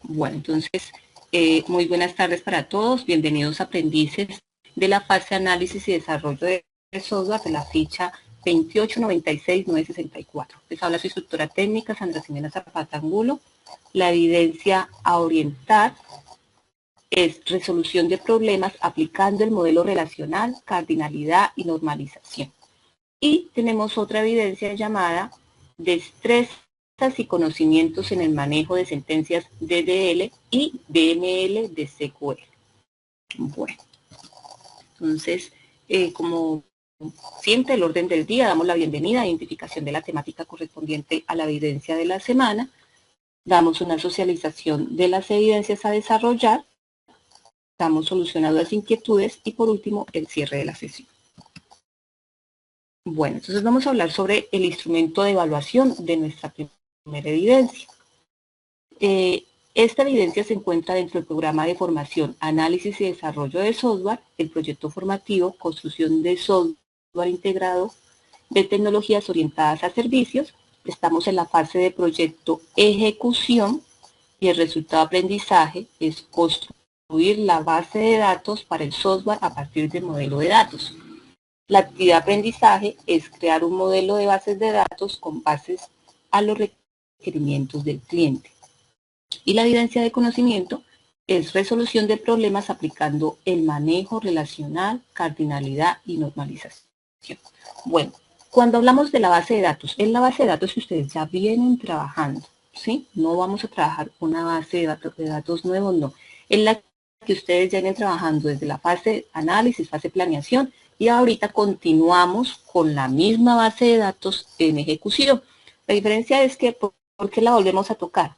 Bueno, entonces, muy buenas tardes para todos. Bienvenidos aprendices de la fase de análisis y desarrollo de software de la ficha 2896964. Les habla su instructora técnica, Sandra Ximena Zapata Angulo. La evidencia a orientar es resolución de problemas aplicando el modelo relacional, cardinalidad y normalización. Y tenemos otra evidencia llamada destrezas y conocimientos en el manejo de sentencias DDL y DML de SQL. Bueno, entonces, como siempre, el orden del día, damos la bienvenida a identificación de la temática correspondiente a la evidencia de la semana, damos una socialización de las evidencias a desarrollar, damos solución a las inquietudes y por último, el cierre de la sesión. Bueno, entonces vamos a hablar sobre el instrumento de evaluación de nuestra primera evidencia. Esta evidencia se encuentra dentro del programa de formación, análisis y desarrollo de software, el proyecto formativo, construcción de software integrado de tecnologías orientadas a servicios. Estamos en la fase de proyecto ejecución y el resultado de aprendizaje es construir la base de datos para el software a partir del modelo de datos. La actividad de aprendizaje es crear un modelo de bases de datos con bases a los requerimientos del cliente. Y la evidencia de conocimiento es resolución de problemas aplicando el manejo relacional, cardinalidad y normalización. Bueno, cuando hablamos de la base de datos, es la base de datos que ustedes ya vienen trabajando, ¿sí? No vamos a trabajar una base de datos nuevos, no. Es la que ustedes ya vienen trabajando desde la fase análisis, fase planeación, y ahorita continuamos con la misma base de datos en ejecución. La diferencia es que, ¿por qué la volvemos a tocar?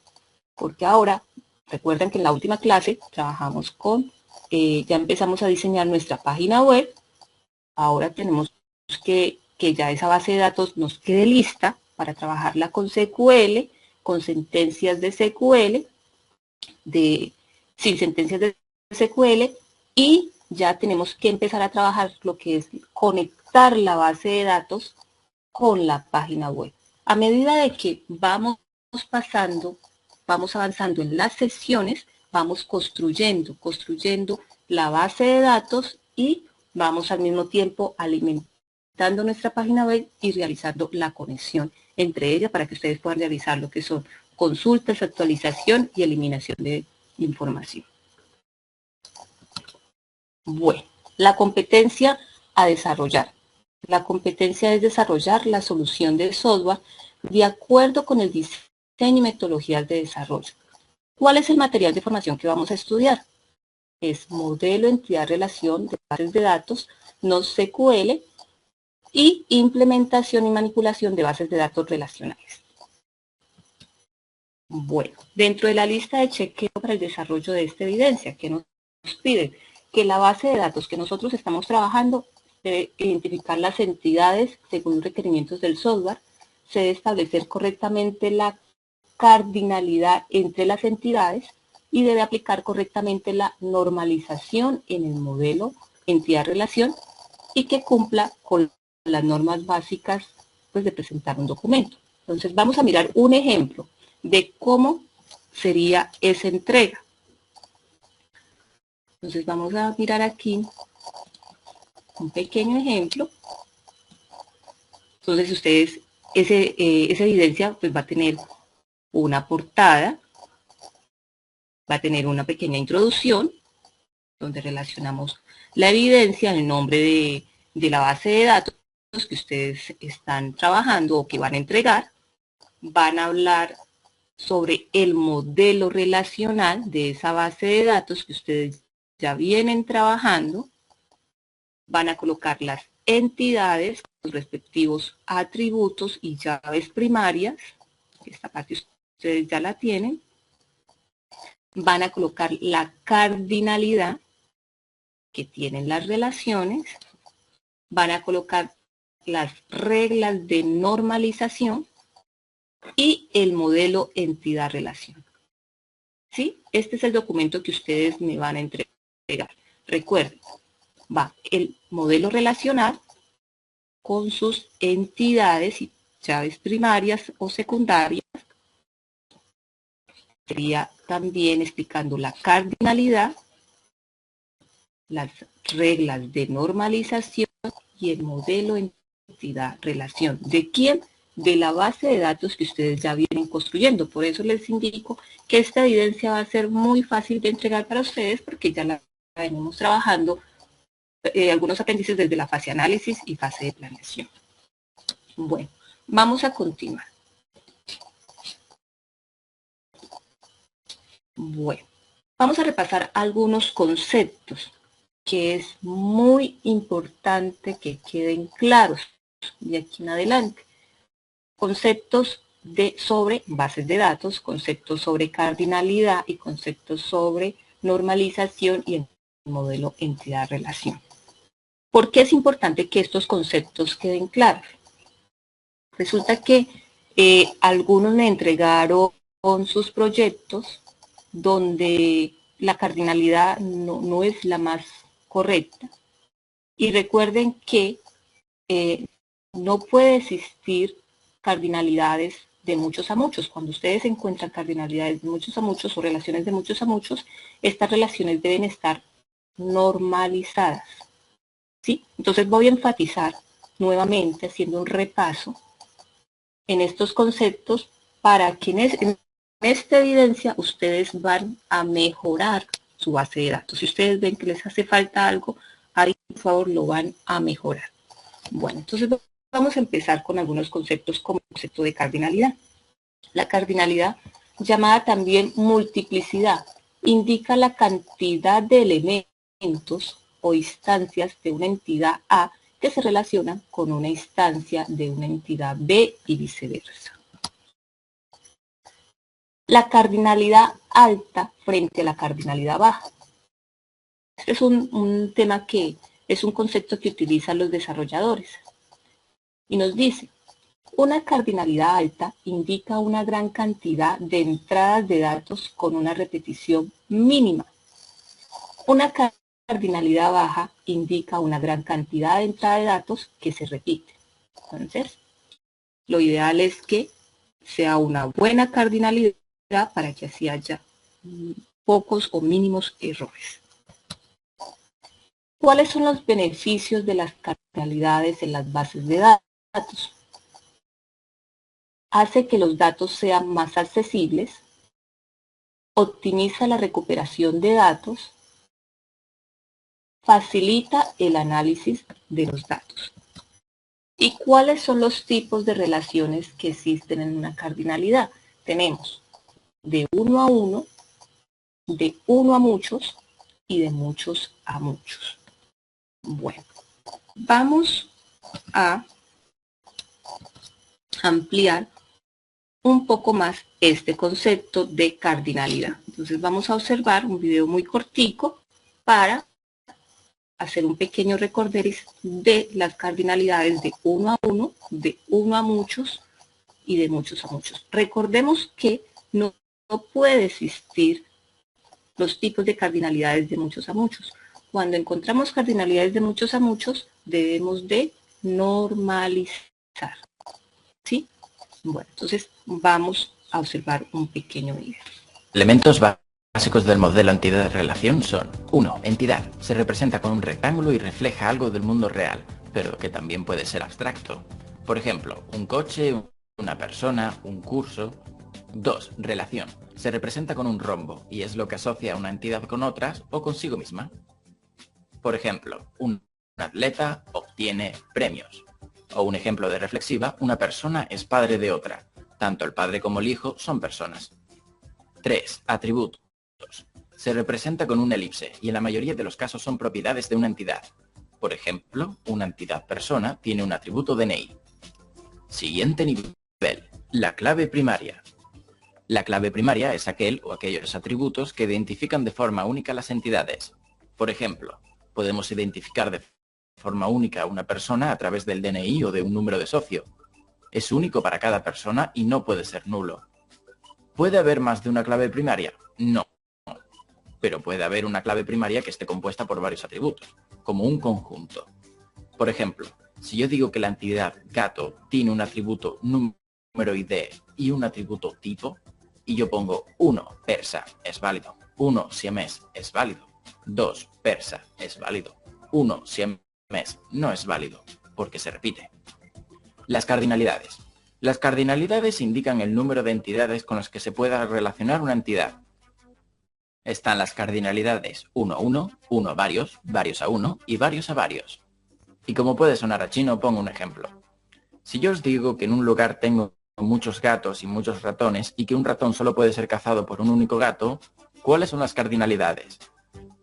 Porque ahora, recuerden que en la última clase trabajamos con, ya empezamos a diseñar nuestra página web, ahora tenemos que ya esa base de datos nos quede lista para trabajarla con SQL, con sentencias de SQL, sin sentencias de SQL, y ya tenemos que empezar a trabajar lo que es conectar la base de datos con la página web. A medida de que vamos avanzando en las sesiones, vamos construyendo la base de datos y vamos al mismo tiempo alimentando nuestra página web y realizando la conexión entre ellas para que ustedes puedan realizar lo que son consultas, actualización y eliminación de información. Bueno, la competencia a desarrollar. La competencia es desarrollar la solución del software de acuerdo con el diseño y metodologías de desarrollo. ¿Cuál es el material de formación que vamos a estudiar? Es modelo, entidad, relación de bases de datos, NoSQL y implementación y manipulación de bases de datos relacionales. Bueno, dentro de la lista de chequeo para el desarrollo de esta evidencia, que nos piden que la base de datos que nosotros estamos trabajando debe identificar las entidades según los requerimientos del software, se debe establecer correctamente la cardinalidad entre las entidades y debe aplicar correctamente la normalización en el modelo entidad-relación y que cumpla con las normas básicas pues, de presentar un documento. Entonces vamos a mirar un ejemplo de cómo sería esa entrega. Entonces vamos a mirar aquí un pequeño ejemplo. Entonces ustedes, esa evidencia pues va a tener una portada, va a tener una pequeña introducción, donde relacionamos la evidencia, el nombre de la base de datos que ustedes están trabajando o que van a entregar, van a hablar sobre el modelo relacional de esa base de datos que ustedes ya vienen trabajando, van a colocar las entidades, los respectivos atributos y llaves primarias, esta parte ustedes ya la tienen, van a colocar la cardinalidad que tienen las relaciones, van a colocar las reglas de normalización y el modelo entidad-relación. ¿Sí? Este es el documento que ustedes me van a entregar. Recuerden, va el modelo relacional con sus entidades y llaves primarias o secundarias. sería también explicando la cardinalidad, las reglas de normalización y el modelo entidad-relación. ¿De quién? De la base de datos que ustedes ya vienen construyendo. Por eso les indico que esta evidencia va a ser muy fácil de entregar para ustedes porque ya la venimos trabajando algunos aprendices desde la fase análisis y fase de planeación. Bueno, vamos a continuar. Bueno, vamos a repasar algunos conceptos que es muy importante que queden claros de aquí en adelante. Conceptos sobre bases de datos, conceptos sobre cardinalidad y conceptos sobre normalización y el modelo entidad-relación. ¿Por qué es importante que estos conceptos queden claros? Resulta que algunos me entregaron sus proyectos donde la cardinalidad no es la más correcta. Y recuerden que no puede existir cardinalidades de muchos a muchos. Cuando ustedes encuentran cardinalidades de muchos a muchos o relaciones de muchos a muchos, estas relaciones deben estar normalizadas. ¿Sí? Entonces voy a enfatizar nuevamente, haciendo un repaso en estos conceptos para que en esta evidencia ustedes van a mejorar su base de datos. Si ustedes ven que les hace falta algo, ahí por favor lo van a mejorar. Bueno, entonces vamos a empezar con algunos conceptos como el concepto de cardinalidad. La cardinalidad, llamada también multiplicidad, indica la cantidad de elementos o instancias de una entidad A que se relacionan con una instancia de una entidad B y viceversa. La cardinalidad alta frente a la cardinalidad baja. Este es un tema que es un concepto que utilizan los desarrolladores. Y nos dice, una cardinalidad alta indica una gran cantidad de entradas de datos con una repetición mínima. Una cardinalidad baja indica una gran cantidad de entradas de datos que se repite. Entonces, lo ideal es que sea una buena cardinalidad para que así haya pocos o mínimos errores. ¿Cuáles son los beneficios de las cardinalidades en las bases de datos? Hace que los datos sean más accesibles, optimiza la recuperación de datos, facilita el análisis de los datos. ¿Y cuáles son los tipos de relaciones que existen en una cardinalidad? Tenemos de uno a uno, de uno a muchos y de muchos a muchos. Bueno, vamos a ampliar un poco más este concepto de cardinalidad. Entonces vamos a observar un video muy cortico para hacer un pequeño recorderis de las cardinalidades de uno a uno, de uno a muchos y de muchos a muchos. Recordemos que no puede existir los tipos de cardinalidades de muchos a muchos. Cuando encontramos cardinalidades de muchos a muchos, debemos de normalizar. ¿Sí? Bueno, entonces vamos a observar un pequeño video. Elementos básicos del modelo entidad-relación son: 1. Entidad. Se representa con un rectángulo y refleja algo del mundo real, pero que también puede ser abstracto. Por ejemplo, un coche, una persona, un curso. 2. Relación. Se representa con un rombo y es lo que asocia a una entidad con otras o consigo misma. Por ejemplo, un atleta obtiene premios. O un ejemplo de reflexiva, una persona es padre de otra. Tanto el padre como el hijo son personas. 3. Atributos. Se representa con una elipse y en la mayoría de los casos son propiedades de una entidad. Por ejemplo, una entidad persona tiene un atributo DNI. Siguiente nivel. La clave primaria. La clave primaria es aquel o aquellos atributos que identifican de forma única las entidades. Por ejemplo, podemos identificar de forma única a una persona a través del DNI o de un número de socio. Es único para cada persona y no puede ser nulo. ¿Puede haber más de una clave primaria? No. Pero puede haber una clave primaria que esté compuesta por varios atributos, como un conjunto. Por ejemplo, si yo digo que la entidad gato tiene un atributo número ID y un atributo tipo, y yo pongo 1 persa es válido, 1 siamés es válido, 2 persa es válido, 1 siamés no es válido, porque se repite. Las cardinalidades. Las cardinalidades indican el número de entidades con las que se pueda relacionar una entidad. Están las cardinalidades 1 a 1, 1 a varios, varios a 1 y varios a varios. Y como puede sonar a chino, pongo un ejemplo. Si yo os digo que en un lugar tengo muchos gatos y muchos ratones y que un ratón solo puede ser cazado por un único gato, ¿cuáles son las cardinalidades?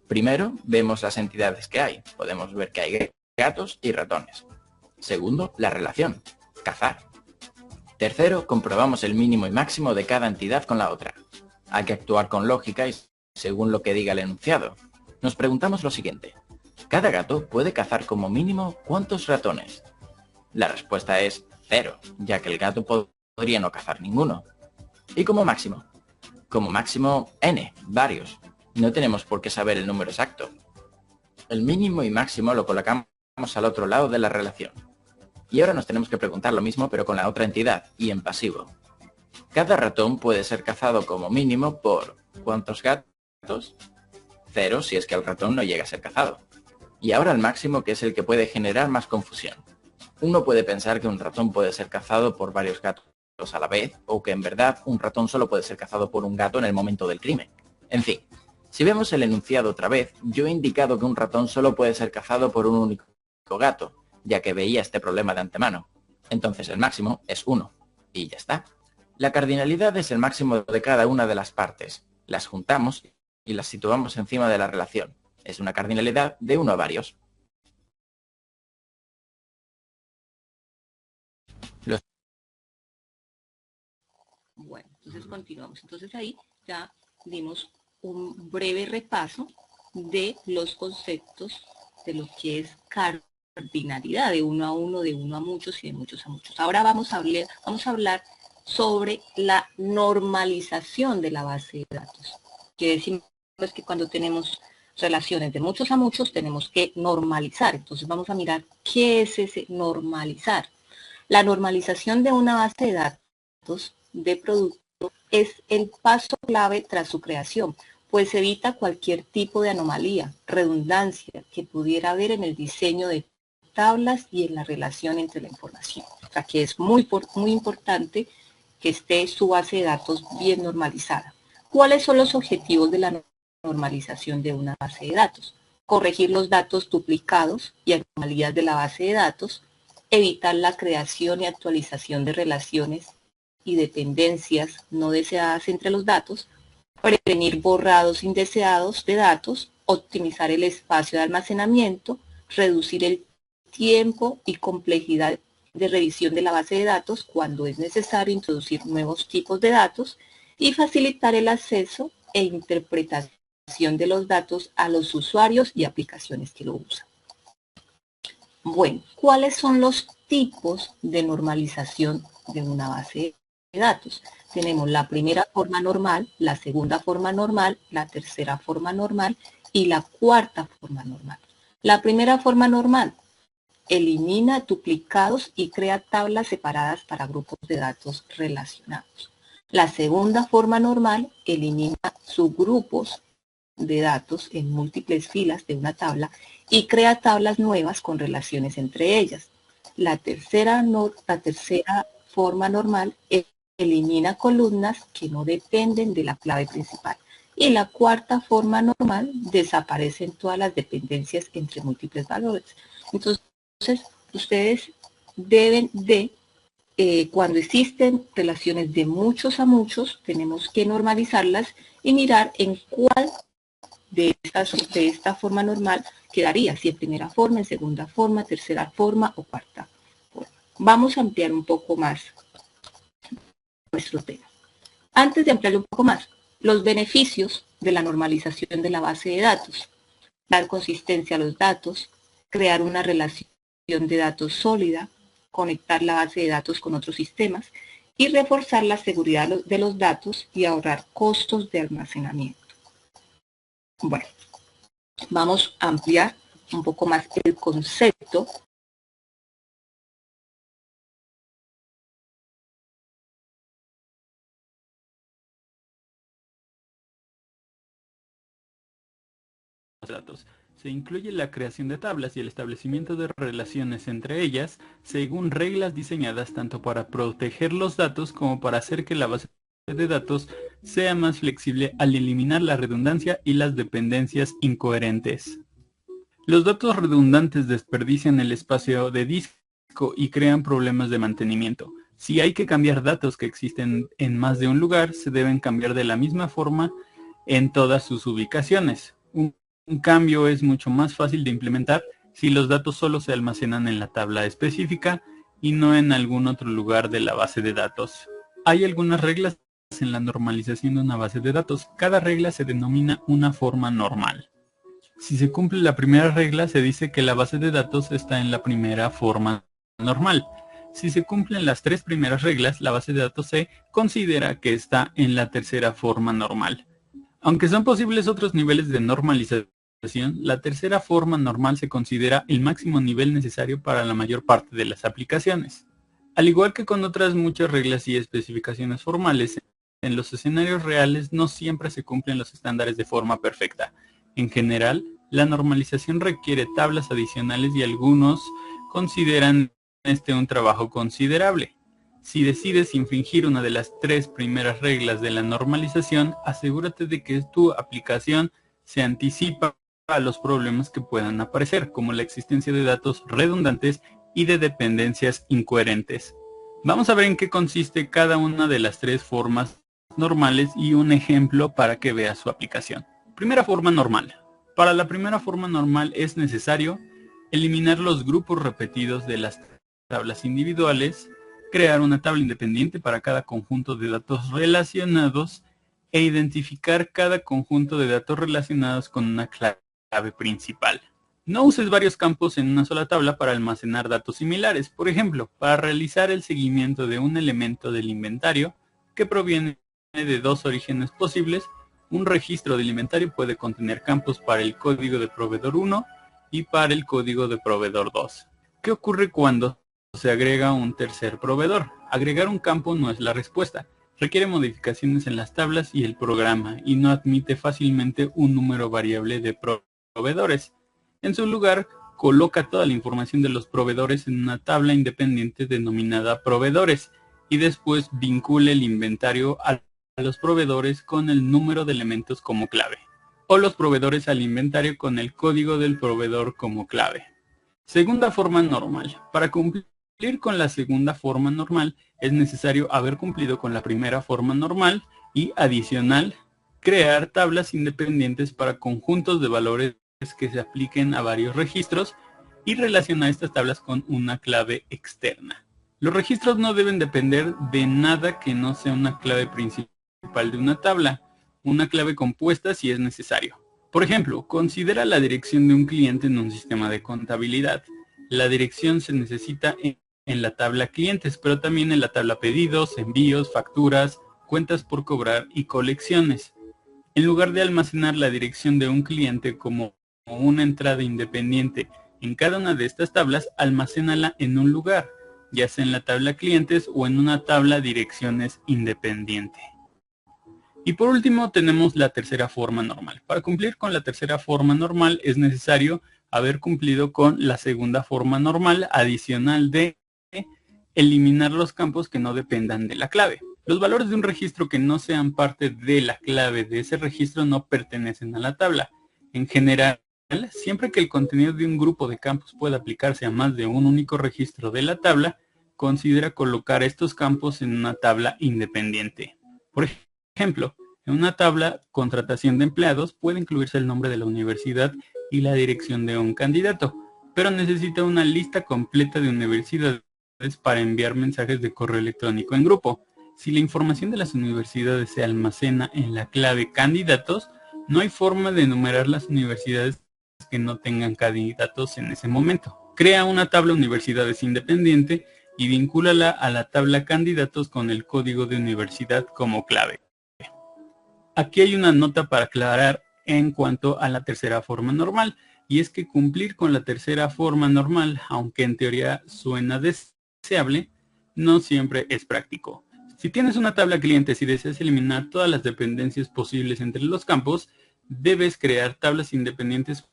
Primero, vemos las entidades que hay. Podemos ver que hay gatos y ratones. Segundo, la relación, cazar. Tercero, comprobamos el mínimo y máximo de cada entidad con la otra. Hay que actuar con lógica y según lo que diga el enunciado. Nos preguntamos lo siguiente. ¿Cada gato puede cazar como mínimo cuántos ratones? La respuesta es 0, ya que el gato podría no cazar ninguno. ¿Y como máximo? Como máximo n, varios. No tenemos por qué saber el número exacto. El mínimo y máximo lo colocamos al otro lado de la relación. Y ahora nos tenemos que preguntar lo mismo pero con la otra entidad y en pasivo. Cada ratón puede ser cazado como mínimo por ¿cuántos gatos? 0 si es que el ratón no llega a ser cazado. Y ahora el máximo, que es el que puede generar más confusión. Uno puede pensar que un ratón puede ser cazado por varios gatos a la vez, o que en verdad un ratón solo puede ser cazado por un gato en el momento del crimen. En fin, si vemos el enunciado otra vez, yo he indicado que un ratón solo puede ser cazado por un único gato, ya que veía este problema de antemano. Entonces el máximo es 1. Y ya está. La cardinalidad es el máximo de cada una de las partes. Las juntamos y las situamos encima de la relación. Es una cardinalidad de 1 a varios. Bueno, entonces continuamos. Entonces ahí ya dimos un breve repaso de los conceptos de lo que es cardinalidad, de 1 a 1, de 1 a muchos y de muchos a muchos. Ahora vamos a hablar sobre la normalización de la base de datos. Que decimos que cuando tenemos relaciones de muchos a muchos tenemos que normalizar. Entonces vamos a mirar qué es ese normalizar. La normalización de una base de datos de producto es el paso clave tras su creación, pues evita cualquier tipo de anomalía, redundancia que pudiera haber en el diseño de tablas y en la relación entre la información. O sea que es muy importante que esté su base de datos bien normalizada. ¿Cuáles son los objetivos de la normalización de una base de datos? Corregir los datos duplicados y anomalías de la base de datos, evitar la creación y actualización de relaciones y dependencias no deseadas entre los datos, prevenir borrados indeseados de datos, optimizar el espacio de almacenamiento, reducir el tiempo y complejidad de revisión de la base de datos cuando es necesario introducir nuevos tipos de datos y facilitar el acceso e interpretación de los datos a los usuarios y aplicaciones que lo usan. Bueno, ¿cuáles son los tipos de normalización de una base de datos? Tenemos la primera forma normal, la segunda forma normal, la tercera forma normal y la cuarta forma normal. La primera forma normal elimina duplicados y crea tablas separadas para grupos de datos relacionados. La segunda forma normal elimina subgrupos de datos en múltiples filas de una tabla y crea tablas nuevas con relaciones entre ellas. La tercera forma normal elimina columnas que no dependen de la clave principal. Y la cuarta forma normal desaparecen todas las dependencias entre múltiples valores. Entonces, ustedes deben de, cuando existen relaciones de muchos a muchos, tenemos que normalizarlas y mirar en cuál de esta forma normal quedaría, si en primera forma, en segunda forma, tercera forma o cuarta forma. Vamos a ampliar un poco más nuestro tema. Antes de ampliar un poco más, los beneficios de la normalización de la base de datos: dar consistencia a los datos, crear una relación de datos sólida, conectar la base de datos con otros sistemas y reforzar la seguridad de los datos y ahorrar costos de almacenamiento. Bueno, vamos a ampliar un poco más el concepto de datos. Se incluye la creación de tablas y el establecimiento de relaciones entre ellas según reglas diseñadas tanto para proteger los datos como para hacer que la base de datos sea más flexible al eliminar la redundancia y las dependencias incoherentes. Los datos redundantes desperdician el espacio de disco y crean problemas de mantenimiento. Si hay que cambiar datos que existen en más de un lugar, se deben cambiar de la misma forma en todas sus ubicaciones. Un cambio es mucho más fácil de implementar si los datos solo se almacenan en la tabla específica y no en algún otro lugar de la base de datos. Hay algunas reglas en la normalización de una base de datos. Cada regla se denomina una forma normal. Si se cumple la primera regla, se dice que la base de datos está en la primera forma normal. Si se cumplen las tres primeras reglas, la base de datos se considera que está en la tercera forma normal. Aunque son posibles otros niveles de normalización, la tercera forma normal se considera el máximo nivel necesario para la mayor parte de las aplicaciones. Al igual que con otras muchas reglas y especificaciones formales, en los escenarios reales no siempre se cumplen los estándares de forma perfecta. En general, la normalización requiere tablas adicionales y algunos consideran un trabajo considerable. Si decides infringir una de las tres primeras reglas de la normalización, asegúrate de que tu aplicación se anticipa a los problemas que puedan aparecer, como la existencia de datos redundantes y de dependencias incoherentes. Vamos a ver en qué consiste cada una de las tres formas normales y un ejemplo para que veas su aplicación. Primera forma normal. Para la primera forma normal es necesario eliminar los grupos repetidos de las tablas individuales, crear una tabla independiente para cada conjunto de datos relacionados e identificar cada conjunto de datos relacionados con una clave principal. No uses varios campos en una sola tabla para almacenar datos similares. Por ejemplo, para realizar el seguimiento de un elemento del inventario que proviene de dos orígenes posibles, un registro del inventario puede contener campos para el código de proveedor 1 y para el código de proveedor 2. ¿Qué ocurre cuando se agrega un tercer proveedor? Agregar un campo no es la respuesta. Requiere modificaciones en las tablas y el programa y no admite fácilmente un número variable de proveedores. En su lugar, coloca toda la información de los proveedores en una tabla independiente denominada proveedores y después vincule el inventario a los proveedores con el número de elementos como clave, o los proveedores al inventario con el código del proveedor como clave. Segunda forma normal. Para cumplir con la segunda forma normal es necesario haber cumplido con la primera forma normal y, adicional, crear tablas independientes para conjuntos de valores que se apliquen a varios registros y relacionar estas tablas con una clave externa. Los registros no deben depender de nada que no sea una clave principal de una tabla, una clave compuesta si es necesario. Por ejemplo, considera la dirección de un cliente en un sistema de contabilidad. La dirección se necesita en la tabla clientes, pero también en la tabla pedidos, envíos, facturas, cuentas por cobrar y colecciones. En lugar de almacenar la dirección de un cliente como una entrada independiente en cada una de estas tablas, almacénala en un lugar, ya sea en la tabla clientes o en una tabla direcciones independiente. Y por último tenemos la tercera forma normal. Para cumplir con la tercera forma normal es necesario haber cumplido con la segunda forma normal adicional de eliminar los campos que no dependan de la clave. Los valores de un registro que no sean parte de la clave de ese registro no pertenecen a la tabla. En general, siempre que el contenido de un grupo de campos pueda aplicarse a más de un único registro de la tabla, considera colocar estos campos en una tabla independiente. Por ejemplo, en una tabla contratación de empleados puede incluirse el nombre de la universidad y la dirección de un candidato, pero necesita una lista completa de universidades para enviar mensajes de correo electrónico en grupo. Si la información de las universidades se almacena en la clave candidatos, no hay forma de enumerar las universidades que no tengan candidatos en ese momento. Crea una tabla universidades independiente y vincúlala a la tabla candidatos con el código de universidad como clave. Aquí hay una nota para aclarar en cuanto a la tercera forma normal, y es que cumplir con la tercera forma normal, aunque en teoría suena deseable, no siempre es práctico. Si tienes una tabla clientes y deseas eliminar todas las dependencias posibles entre los campos, debes crear tablas independientes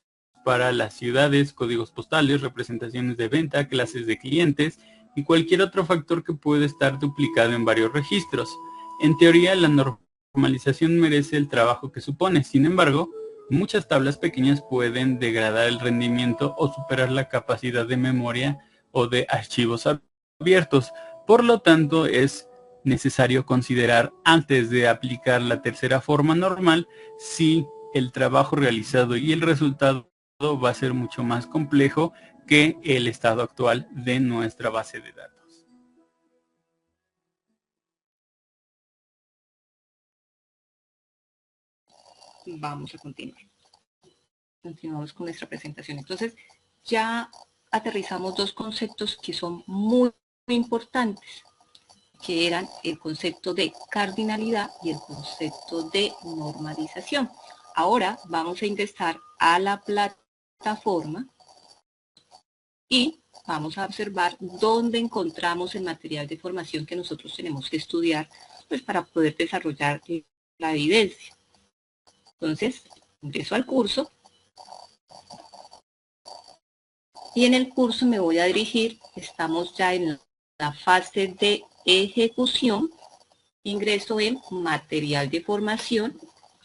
para las ciudades, códigos postales, representaciones de venta, clases de clientes y cualquier otro factor que pueda estar duplicado en varios registros. En teoría, la normalización merece el trabajo que supone. Sin embargo, muchas tablas pequeñas pueden degradar el rendimiento o superar la capacidad de memoria o de archivos abiertos. Por lo tanto, es necesario considerar antes de aplicar la tercera forma normal si el trabajo realizado y el resultado va a ser mucho más complejo que el estado actual de nuestra base de datos. Vamos a continuar. Continuamos con nuestra presentación. Entonces, ya aterrizamos dos conceptos que son muy importantes, que eran el concepto de cardinalidad y el concepto de normalización. Ahora vamos a ingresar a la plataforma y vamos a observar dónde encontramos el material de formación que nosotros tenemos que estudiar, pues para poder desarrollar la evidencia. Entonces, ingreso al curso y en el curso me voy a dirigir, estamos ya en la fase de ejecución, ingreso en material de formación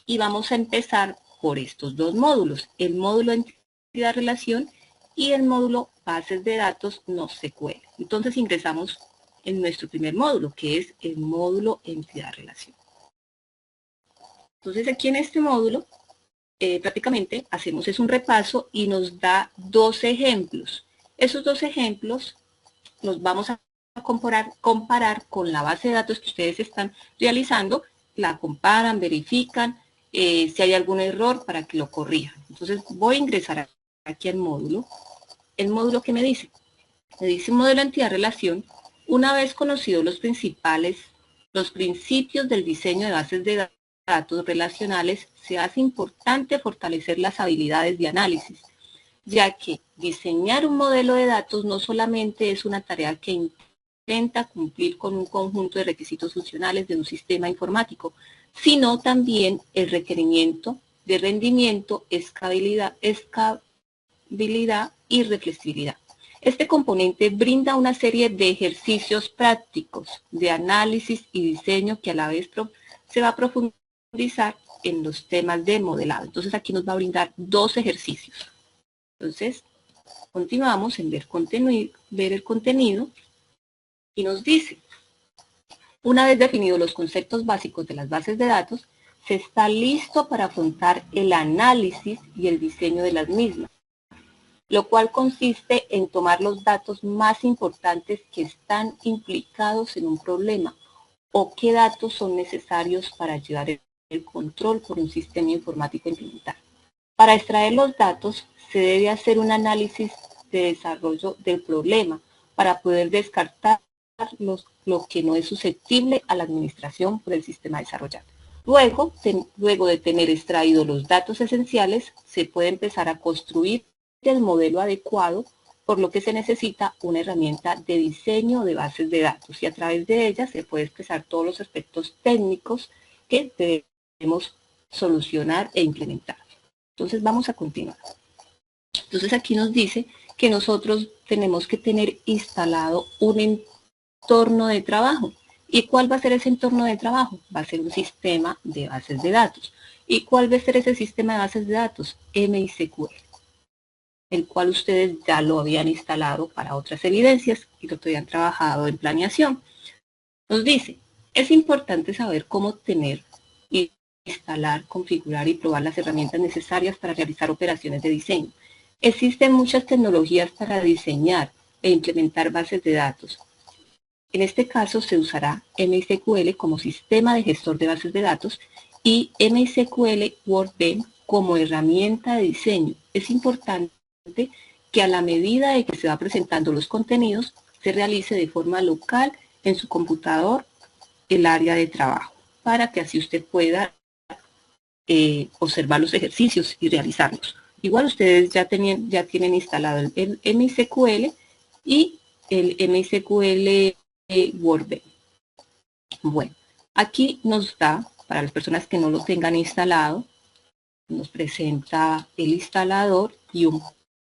y vamos a empezar por estos dos módulos, el módulo entidad-relación y el módulo bases de datos no SQL. Entonces ingresamos en nuestro primer módulo, que es el módulo entidad-relación. Entonces aquí en este módulo prácticamente hacemos un repaso y nos da dos ejemplos. Esos dos ejemplos los vamos a comparar con la base de datos que ustedes están realizando, la comparan, verifican si hay algún error para que lo corrijan. Entonces voy a ingresar aquí al módulo. El módulo que me dice módulo entidad-relación, una vez conocidos los principios del diseño de bases de datos relacionales, se hace importante fortalecer las habilidades de análisis, ya que diseñar un modelo de datos no solamente es una tarea que intenta cumplir con un conjunto de requisitos funcionales de un sistema informático, sino también el requerimiento de rendimiento, escalabilidad y reflexibilidad. Este componente brinda una serie de ejercicios prácticos de análisis y diseño que a la vez se va a profundizar en los temas de modelado. Entonces aquí nos va a brindar dos ejercicios. Entonces, continuamos en ver el contenido y nos dice, una vez definidos los conceptos básicos de las bases de datos, se está listo para afrontar el análisis y el diseño de las mismas, lo cual consiste en tomar los datos más importantes que están implicados en un problema o qué datos son necesarios para llevar el control por un sistema informático implementado. Para extraer los datos se debe hacer un análisis de desarrollo del problema para poder descartar lo que no es susceptible a la administración por el sistema desarrollado. Luego de tener extraídos los datos esenciales, se puede empezar a construir el modelo adecuado, por lo que se necesita una herramienta de diseño de bases de datos y a través de ella se puede expresar todos los aspectos técnicos que debemos solucionar e implementar. Entonces vamos a continuar. Entonces aquí nos dice que nosotros tenemos que tener instalado un entorno de trabajo. ¿Y cuál va a ser ese entorno de trabajo? Va a ser un sistema de bases de datos. ¿Y cuál va a ser ese sistema de bases de datos? MySQL, el cual ustedes ya lo habían instalado para otras evidencias y lo habían trabajado en planeación. Nos dice, es importante saber cómo tener, instalar, configurar y probar las herramientas necesarias para realizar operaciones de diseño. Existen muchas tecnologías para diseñar e implementar bases de datos. En este caso se usará MySQL como sistema de gestor de bases de datos y MySQL Workbench como herramienta de diseño. Es importante que a la medida de que se va presentando los contenidos, se realice de forma local en su computador el área de trabajo, para que así usted pueda observar los ejercicios y realizarlos. Igual ustedes ya tienen instalado el MySQL y el MySQL Workbench. Bueno, aquí nos da, para las personas que no lo tengan instalado, nos presenta el instalador y un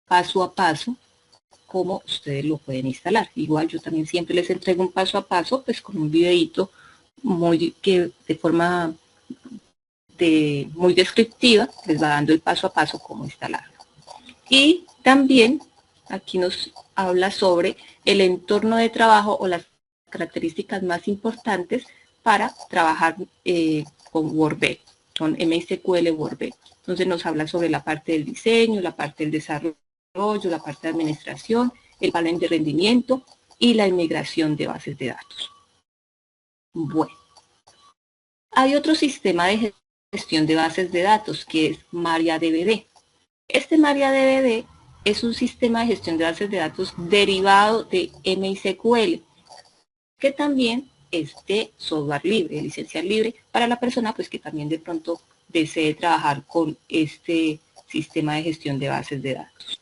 paso a paso cómo ustedes lo pueden instalar. Igual yo también siempre les entrego un paso a paso, pues con un videito que de forma muy descriptiva les va dando el paso a paso cómo instalarlo. Y también aquí nos habla sobre el entorno de trabajo o las características más importantes para trabajar con WordBed, con MySQL WordBed. Entonces nos habla sobre la parte del diseño, la parte del desarrollo, la parte de administración, el panel de rendimiento y la migración de bases de datos. Bueno, hay otro sistema de gestión de bases de datos que es MariaDB. Este MariaDB es un sistema de gestión de bases de datos derivado de MySQL, que también es de software libre, de licencia libre, para la persona pues que también de pronto desee trabajar con este sistema de gestión de bases de datos.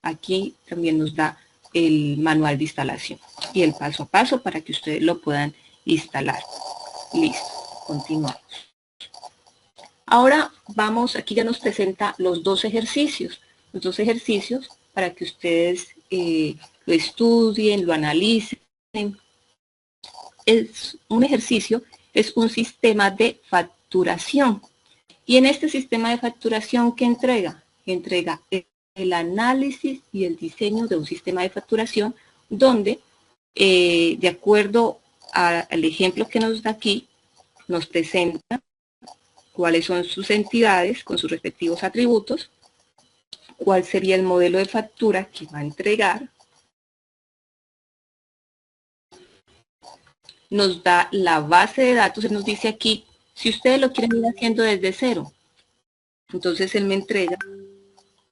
Aquí también nos da el manual de instalación y el paso a paso para que ustedes lo puedan instalar. Listo, continuamos. Ahora vamos, aquí ya nos presenta los dos ejercicios. Los dos ejercicios para que ustedes lo estudien, lo analicen. Es un ejercicio, es un sistema de facturación. Y en este sistema de facturación, ¿qué entrega? Entrega el análisis y el diseño de un sistema de facturación donde, de acuerdo al ejemplo que nos da aquí, nos presenta cuáles son sus entidades con sus respectivos atributos, cuál sería el modelo de factura que va a entregar, nos da la base de datos, él nos dice aquí, si ustedes lo quieren ir haciendo desde cero, entonces él me entrega,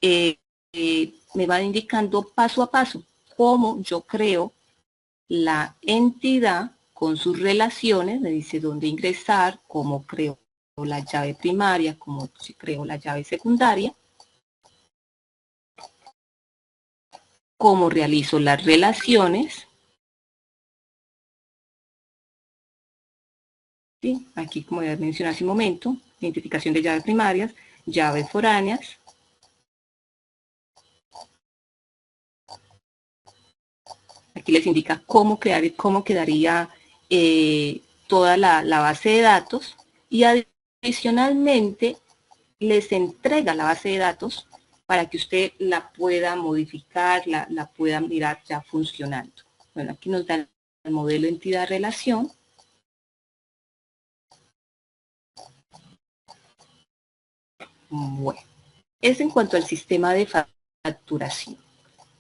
me va indicando paso a paso cómo yo creo la entidad con sus relaciones, me dice dónde ingresar, cómo creo la llave primaria, cómo creo la llave secundaria, cómo realizo las relaciones. ¿Sí? Aquí, como ya mencioné hace un momento, identificación de llaves primarias, llaves foráneas. Aquí les indica cómo quedaría toda la base de datos y adicionalmente les entrega la base de datos para que usted la pueda modificar, la pueda mirar ya funcionando. Bueno, aquí nos da el modelo entidad-relación. Bueno, es en cuanto al sistema de facturación.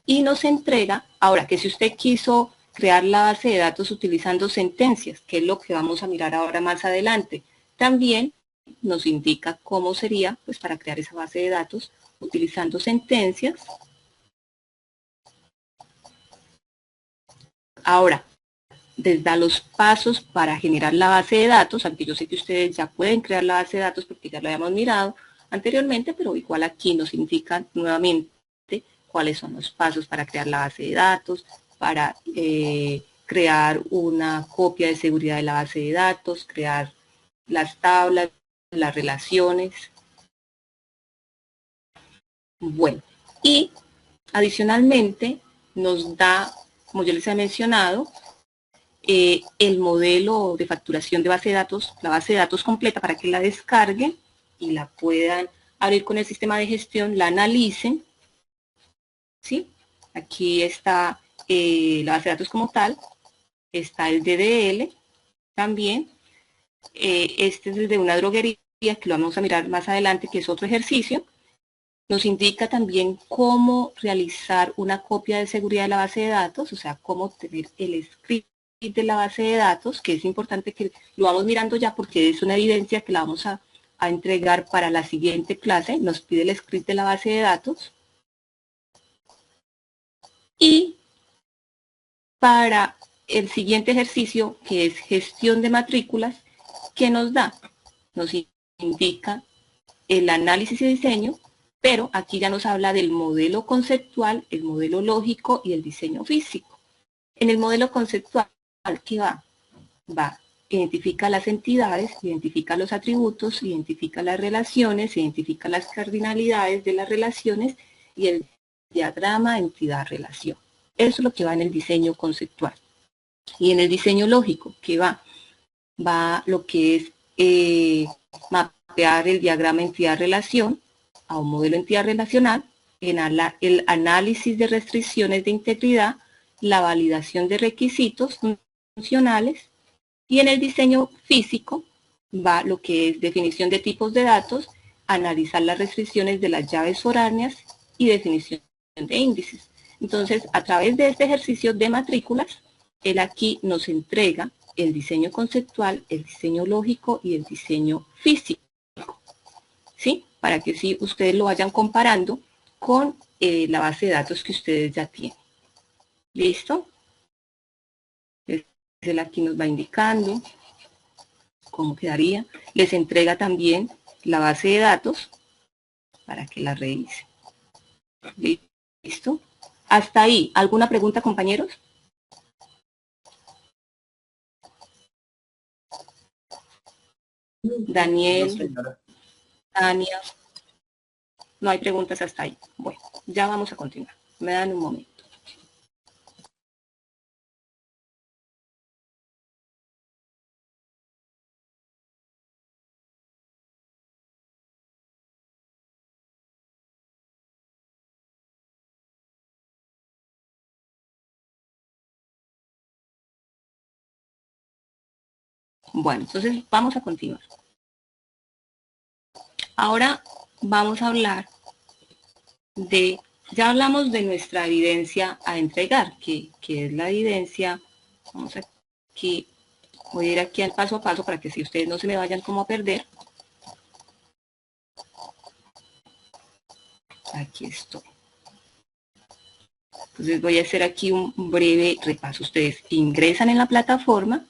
Y nos entrega, ahora que si usted quiso crear la base de datos utilizando sentencias, que es lo que vamos a mirar ahora más adelante, también nos indica cómo sería pues para crear esa base de datos utilizando sentencias. Ahora, les da los pasos para generar la base de datos, aunque yo sé que ustedes ya pueden crear la base de datos porque ya lo habíamos mirado anteriormente, pero igual aquí nos indican nuevamente cuáles son los pasos para crear la base de datos, para crear una copia de seguridad de la base de datos, crear las tablas, las relaciones. Bueno, y adicionalmente nos da, como yo les he mencionado, el modelo de facturación de base de datos, la base de datos completa para que la descarguen y la puedan abrir con el sistema de gestión, la analicen. ¿Sí? Aquí está la base de datos como tal, está el DDL también. Este es el de una droguería, que lo vamos a mirar más adelante, que es otro ejercicio. Nos indica también cómo realizar una copia de seguridad de la base de datos, o sea, cómo tener el script de la base de datos, que es importante que lo vamos mirando ya porque es una evidencia que la vamos a entregar para la siguiente clase. Nos pide el script de la base de datos. Y para el siguiente ejercicio, que es gestión de matrículas, ¿qué nos da? Nos indica el análisis y diseño, pero aquí ya nos habla del modelo conceptual, el modelo lógico y el diseño físico. En el modelo conceptual, ¿qué va? Va identifica las entidades, identifica los atributos, identifica las relaciones, identifica las cardinalidades de las relaciones y el diagrama entidad-relación. Eso es lo que va en el diseño conceptual. Y en el diseño lógico, ¿qué va? Va lo que es mapear el diagrama entidad-relación a un modelo entidad relacional, en el análisis de restricciones de integridad, la validación de requisitos funcionales, y en el diseño físico va lo que es definición de tipos de datos, analizar las restricciones de las llaves foráneas y definición de índices. Entonces, a través de este ejercicio de matrículas, él aquí nos entrega el diseño conceptual, el diseño lógico y el diseño físico, ¿sí? Para que sí ustedes lo vayan comparando con la base de datos que ustedes ya tienen. ¿Listo? Él aquí nos va indicando cómo quedaría. Les entrega también la base de datos para que la revisen. ¿Listo? Hasta ahí. ¿Alguna pregunta, compañeros? Daniel, Tania. No hay preguntas hasta ahí. Bueno, ya vamos a continuar. Me dan un momento. Bueno, entonces vamos a continuar. Ahora vamos a hablar de, ya hablamos de nuestra evidencia a entregar, que es la evidencia, vamos aquí, voy a ir aquí al paso a paso para que si ustedes no se me vayan como a perder. Aquí estoy. Entonces voy a hacer aquí un breve repaso. Ustedes ingresan en la plataforma.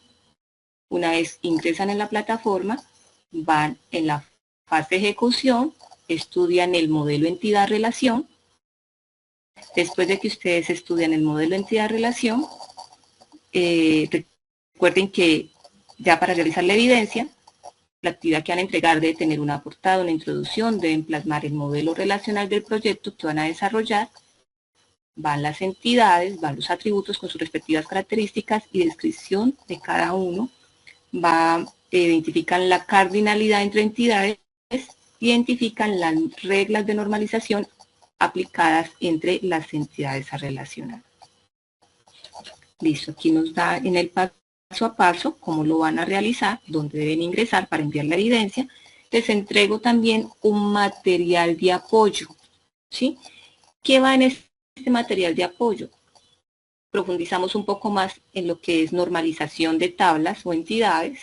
Una vez ingresan en la plataforma, van en la fase de ejecución, estudian el modelo entidad-relación. Después de que ustedes estudian el modelo entidad-relación, recuerden que ya para realizar la evidencia, la actividad que van a entregar debe tener una portada, una introducción, deben plasmar el modelo relacional del proyecto que van a desarrollar, van las entidades, van los atributos con sus respectivas características y descripción de cada uno, identifican la cardinalidad entre entidades, identifican las reglas de normalización aplicadas entre las entidades a relacionar. Listo, aquí nos da en el paso a paso cómo lo van a realizar, dónde deben ingresar para enviar la evidencia. Les entrego también un material de apoyo, ¿sí? ¿Qué va en este material de apoyo? Profundizamos un poco más en lo que es normalización de tablas o entidades.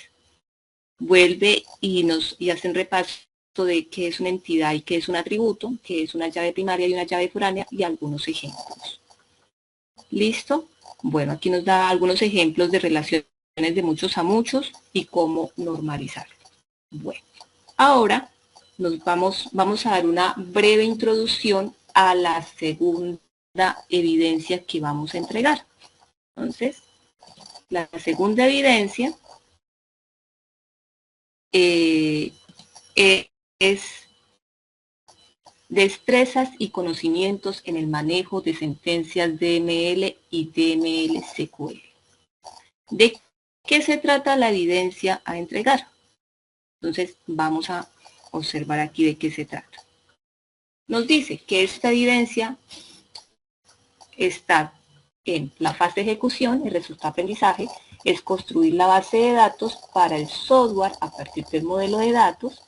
Vuelve y hace un repaso de qué es una entidad y qué es un atributo, qué es una llave primaria y una llave foránea y algunos ejemplos. ¿Listo? Bueno, aquí nos da algunos ejemplos de relaciones de muchos a muchos y cómo normalizarlo. Bueno, ahora vamos a dar una breve introducción a la segunda evidencia que vamos a entregar. Entonces, la segunda evidencia es destrezas y conocimientos en el manejo de sentencias DML y DML-SQL. ¿De qué se trata la evidencia a entregar? Entonces, vamos a observar aquí de qué se trata. Nos dice que esta evidencia está en la fase de ejecución, el resultado de aprendizaje, es construir la base de datos para el software a partir del modelo de datos.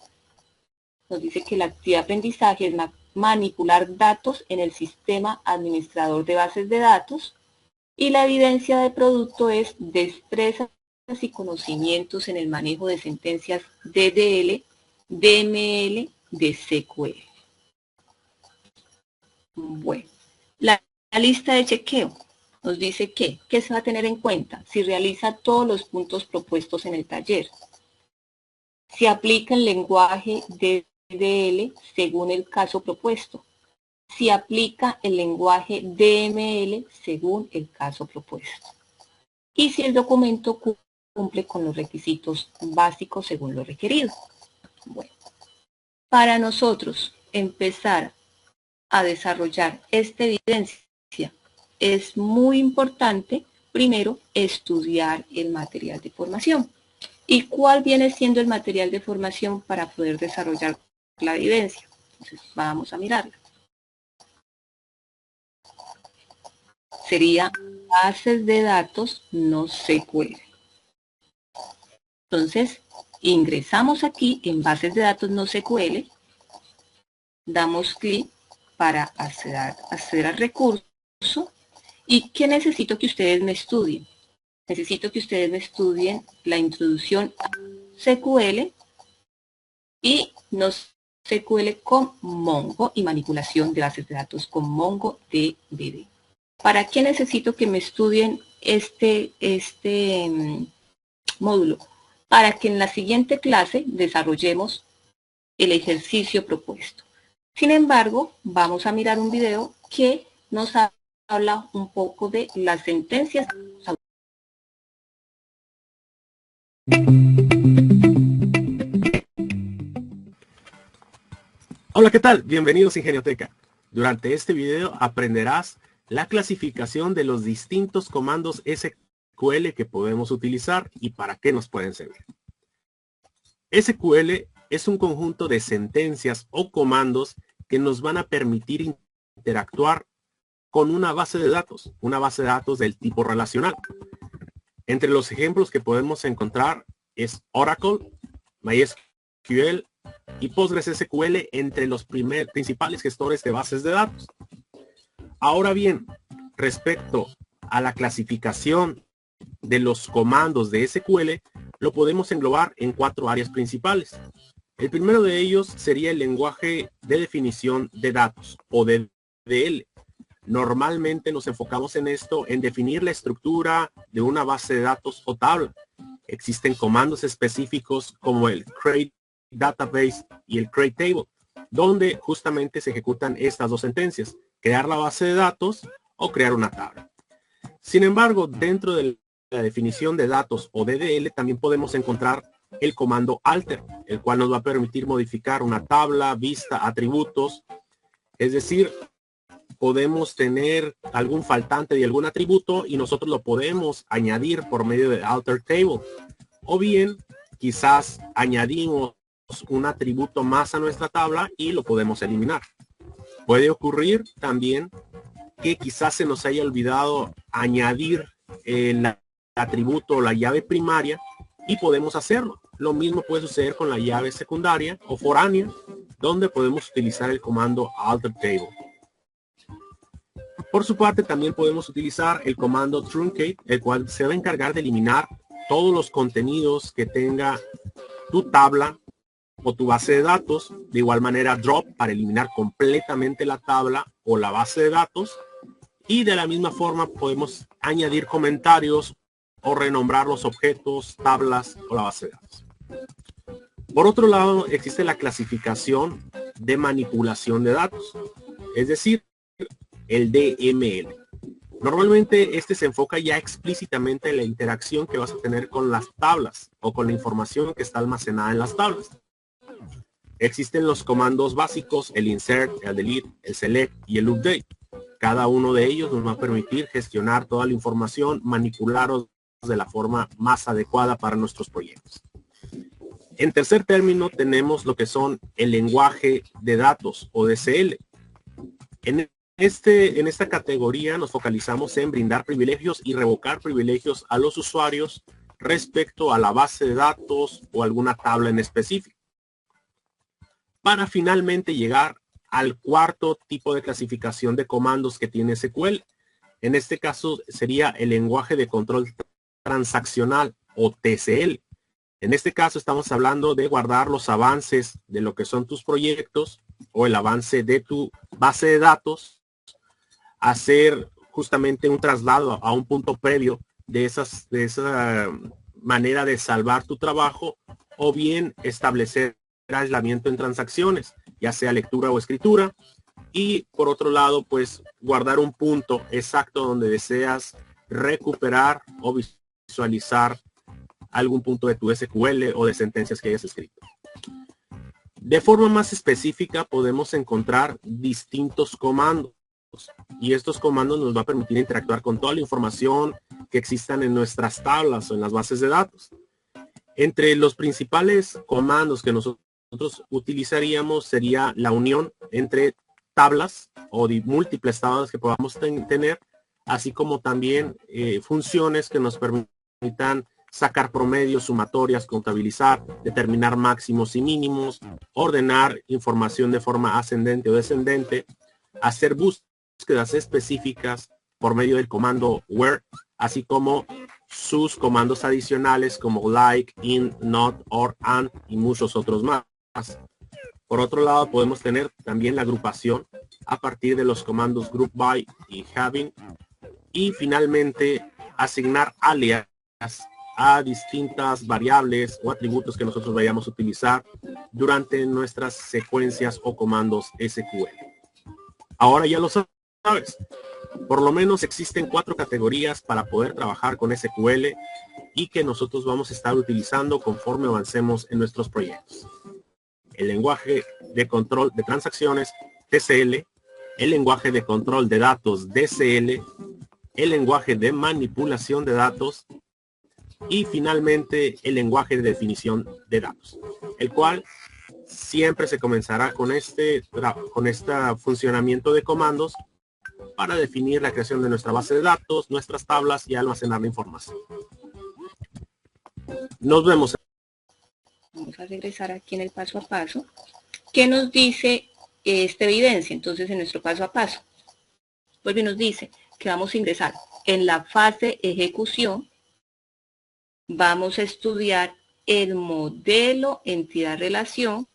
Nos dice que la actividad de aprendizaje es manipular datos en el sistema administrador de bases de datos y la evidencia de producto es destrezas y conocimientos en el manejo de sentencias DDL, DML, de SQL. Bueno, la lista de chequeo nos dice que ¿qué se va a tener en cuenta? Si realiza todos los puntos propuestos en el taller. Si aplica el lenguaje DDL según el caso propuesto. Si aplica el lenguaje DML según el caso propuesto. Y si el documento cumple con los requisitos básicos según lo requerido. Bueno, para nosotros empezar a desarrollar esta evidencia es muy importante primero estudiar el material de formación. ¿Y cuál viene siendo el material de formación para poder desarrollar la evidencia? Entonces vamos a mirarlo. Sería bases de datos no SQL. Entonces, ingresamos aquí en bases de datos no SQL, damos clic para acceder al recurso. ¿Y qué necesito que ustedes me estudien? Necesito que ustedes me estudien la introducción a SQL y no SQL con Mongo y manipulación de bases de datos con MongoDB. ¿Para qué necesito que me estudien este módulo? Para que en la siguiente clase desarrollemos el ejercicio propuesto. Sin embargo, vamos a mirar un video que nos habla un poco de las sentencias. Hola, ¿qué tal? Bienvenidos a Ingenioteca. Durante este video aprenderás la clasificación de los distintos comandos SQL que podemos utilizar y para qué nos pueden servir. SQL es un conjunto de sentencias o comandos que nos van a permitir interactuar con una base de datos del tipo relacional. Entre los ejemplos que podemos encontrar es Oracle, MySQL y PostgreSQL entre los principales gestores de bases de datos. Ahora bien, respecto a la clasificación de los comandos de SQL, lo podemos englobar en 4 áreas principales. El primero de ellos sería el lenguaje de definición de datos o DDL. Normalmente nos enfocamos en esto, en definir la estructura de una base de datos o tabla. Existen comandos específicos como el create database y el create table, donde justamente se ejecutan estas dos sentencias, crear la base de datos o crear una tabla. Sin embargo, dentro de la definición de datos o DDL también podemos encontrar el comando alter, el cual nos va a permitir modificar una tabla, vista, atributos. Es decir, podemos tener algún faltante de algún atributo y nosotros lo podemos añadir por medio de alter table. O bien, quizás añadimos un atributo más a nuestra tabla y lo podemos eliminar. Puede ocurrir también que quizás se nos haya olvidado añadir el atributo o la llave primaria y podemos hacerlo. Lo mismo puede suceder con la llave secundaria o foránea, donde podemos utilizar el comando alter table. Por su parte, también podemos utilizar el comando truncate, el cual se va a encargar de eliminar todos los contenidos que tenga tu tabla o tu base de datos. De igual manera, drop para eliminar completamente la tabla o la base de datos. Y de la misma forma podemos añadir comentarios o renombrar los objetos, tablas o la base de datos. Por otro lado, existe la clasificación de manipulación de datos, es decir, el DML. Normalmente este se enfoca ya explícitamente en la interacción que vas a tener con las tablas o con la información que está almacenada en las tablas. Existen los comandos básicos, el insert, el delete, el select y el update. Cada uno de ellos nos va a permitir gestionar toda la información, manipularlos de la forma más adecuada para nuestros proyectos. En tercer término tenemos lo que son el lenguaje de datos o DSL. En esta categoría nos focalizamos en brindar privilegios y revocar privilegios a los usuarios respecto a la base de datos o alguna tabla en específico, para finalmente llegar al cuarto tipo de clasificación de comandos que tiene SQL. En este caso sería el lenguaje de control transaccional o TCL. En este caso estamos hablando de guardar los avances de lo que son tus proyectos o el avance de tu base de datos, hacer justamente un traslado a un punto previo de esa manera de salvar tu trabajo, o bien establecer aislamiento en transacciones, ya sea lectura o escritura. Y por otro lado, pues guardar un punto exacto donde deseas recuperar o visualizar algún punto de tu SQL o de sentencias que hayas escrito. De forma más específica podemos encontrar distintos comandos y estos comandos nos va a permitir interactuar con toda la información que existan en nuestras tablas o en las bases de datos. Entre los principales comandos que nosotros utilizaríamos sería la unión entre tablas o de múltiples tablas que podamos tener, así como también funciones que nos permitan sacar promedios, sumatorias, contabilizar, determinar máximos y mínimos, ordenar información de forma ascendente o descendente, hacer búsquedas específicas por medio del comando where, así como sus comandos adicionales como like, in, not, or, and y muchos otros más. Por otro lado, podemos tener también la agrupación a partir de los comandos group by y having. Y finalmente, asignar alias a distintas variables o atributos que nosotros vayamos a utilizar durante nuestras secuencias o comandos SQL. Ahora ya lo sabes. Por lo menos existen 4 categorías para poder trabajar con SQL y que nosotros vamos a estar utilizando conforme avancemos en nuestros proyectos. El lenguaje de control de transacciones, TCL, el lenguaje de control de datos, DCL, el lenguaje de manipulación de datos y finalmente el lenguaje de definición de datos, el cual siempre se comenzará con este funcionamiento de comandos para definir la creación de nuestra base de datos, nuestras tablas y almacenar la información. Nos vemos. Vamos a regresar aquí en el paso a paso. ¿Qué nos dice esta evidencia? Entonces, en nuestro paso a paso, vuelve y nos dice que vamos a ingresar en la fase ejecución. Vamos a estudiar el modelo entidad-relación.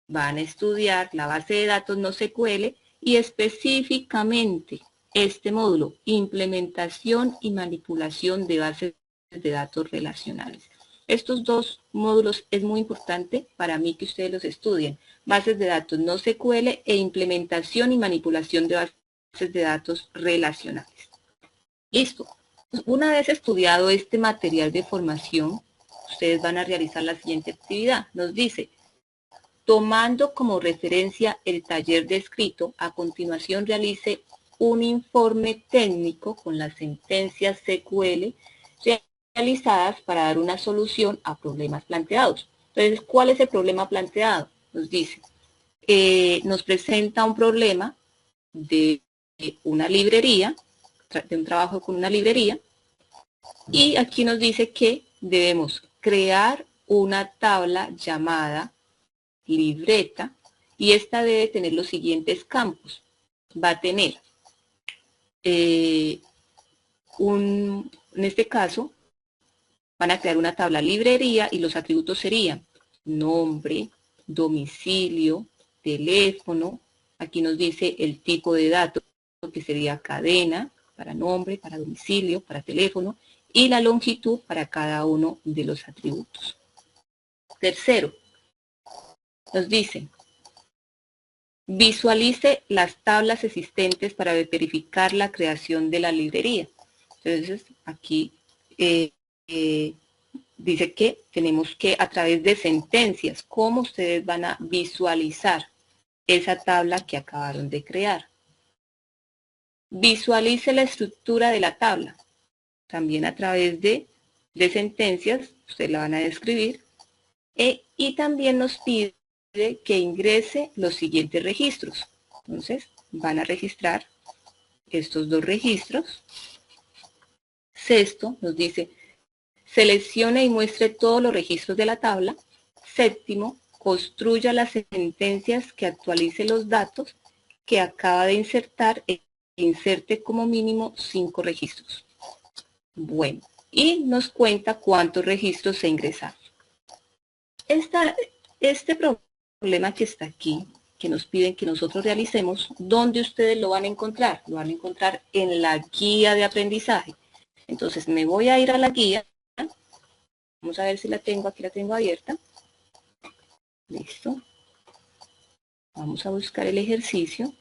Van a estudiar la base de datos NoSQL y específicamente este módulo, implementación y manipulación de bases de datos relacionales. Estos 2 módulos es muy importante para mí que ustedes los estudien. Bases de datos NoSQL e implementación y manipulación de bases de datos relacionales. Listo. Una vez estudiado este material de formación, ustedes van a realizar la siguiente actividad. Nos dice, tomando como referencia el taller descrito, a continuación realice un informe técnico con las sentencias SQL realizadas para dar una solución a problemas planteados. Entonces, ¿cuál es el problema planteado? Nos dice, nos presenta un problema de una librería, de un trabajo con una librería, y aquí nos dice que debemos crear una tabla llamada libreta y esta debe tener los siguientes campos. Va a tener, en este caso, van a crear una tabla librería y los atributos serían nombre, domicilio, teléfono. Aquí nos dice el tipo de datos, que sería cadena, para nombre, para domicilio, para teléfono, y la longitud para cada uno de los atributos. Tercero, nos dice, visualice las tablas existentes para verificar la creación de la librería. Entonces, aquí dice que tenemos que, a través de sentencias, cómo ustedes van a visualizar esa tabla que acabaron de crear. Visualice la estructura de la tabla. También a través de sentencias, ustedes la van a describir. Y también nos pide que ingrese los siguientes registros. Entonces, van a registrar estos 2 registros. Sexto, nos dice, seleccione y muestre todos los registros de la tabla. Séptimo, construya las sentencias que actualice los datos que acaba de insertar e inserte como mínimo 5 registros. Bueno, y nos cuenta cuántos registros se ingresaron. Este problema que está aquí, que nos piden que nosotros realicemos, ¿dónde ustedes lo van a encontrar? Lo van a encontrar en la guía de aprendizaje. Entonces me voy a ir a la guía. Vamos a ver si la tengo, aquí la tengo abierta. Listo. Vamos a buscar el ejercicio.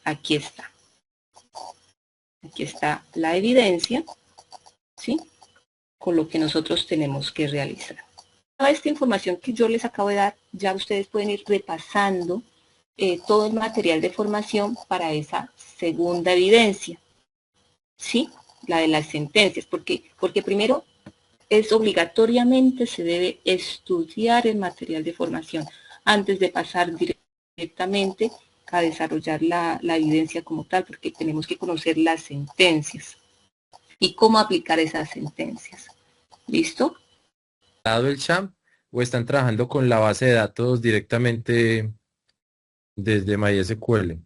Aquí está. Aquí está la evidencia. ¿Sí? con lo que nosotros tenemos que realizar. Toda esta información que yo les acabo de dar, ya ustedes pueden ir repasando todo el material de formación para esa segunda evidencia, ¿sí? La de las sentencias, porque primero es obligatoriamente se debe estudiar el material de formación antes de pasar directamente a desarrollar la evidencia como tal, porque tenemos que conocer las sentencias y cómo aplicar esas sentencias. ¿Listo? ¿Dado el champ o están trabajando con la base de datos directamente desde MySQL?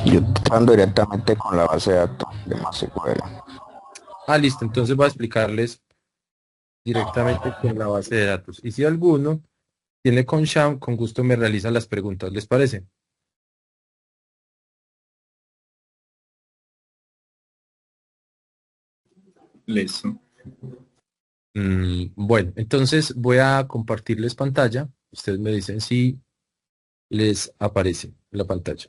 Yo trabajando directamente con la base de datos de MySQL. Listo, entonces voy a explicarles directamente con la base de datos. Y si alguno tiene con Sham, con gusto me realiza las preguntas, ¿les parece? Listo. Bueno, entonces voy a compartirles pantalla. Ustedes me dicen si les aparece la pantalla.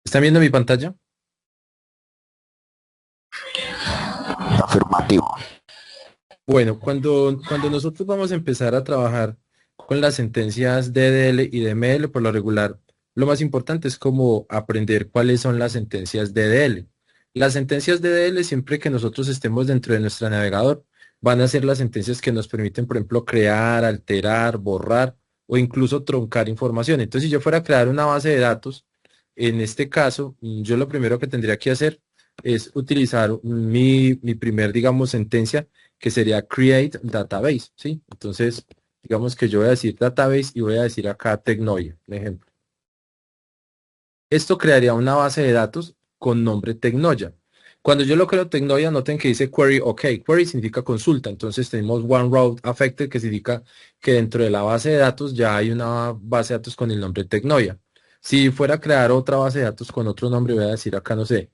¿Están viendo mi pantalla? Afirmativo. Bueno, cuando nosotros vamos a empezar a trabajar con las sentencias DDL y DML, por lo regular, lo más importante es como aprender cuáles son las sentencias DDL. Las sentencias DDL, siempre que nosotros estemos dentro de nuestro navegador, van a ser las sentencias que nos permiten, por ejemplo, crear, alterar, borrar o incluso troncar información. Entonces, si yo fuera a crear una base de datos, en este caso, yo lo primero que tendría que hacer es utilizar mi primer, digamos, sentencia, que sería create database, ¿sí? Entonces, digamos que yo voy a decir database y voy a decir acá Tecnoia, por ejemplo. Esto crearía una base de datos con nombre Tecnoia. Cuando yo lo creo Tecnoia, noten que dice query OK. Query significa consulta. Entonces tenemos one row affected, que significa que dentro de la base de datos ya hay una base de datos con el nombre Tecnoia. Si fuera a crear otra base de datos con otro nombre, voy a decir acá, no sé,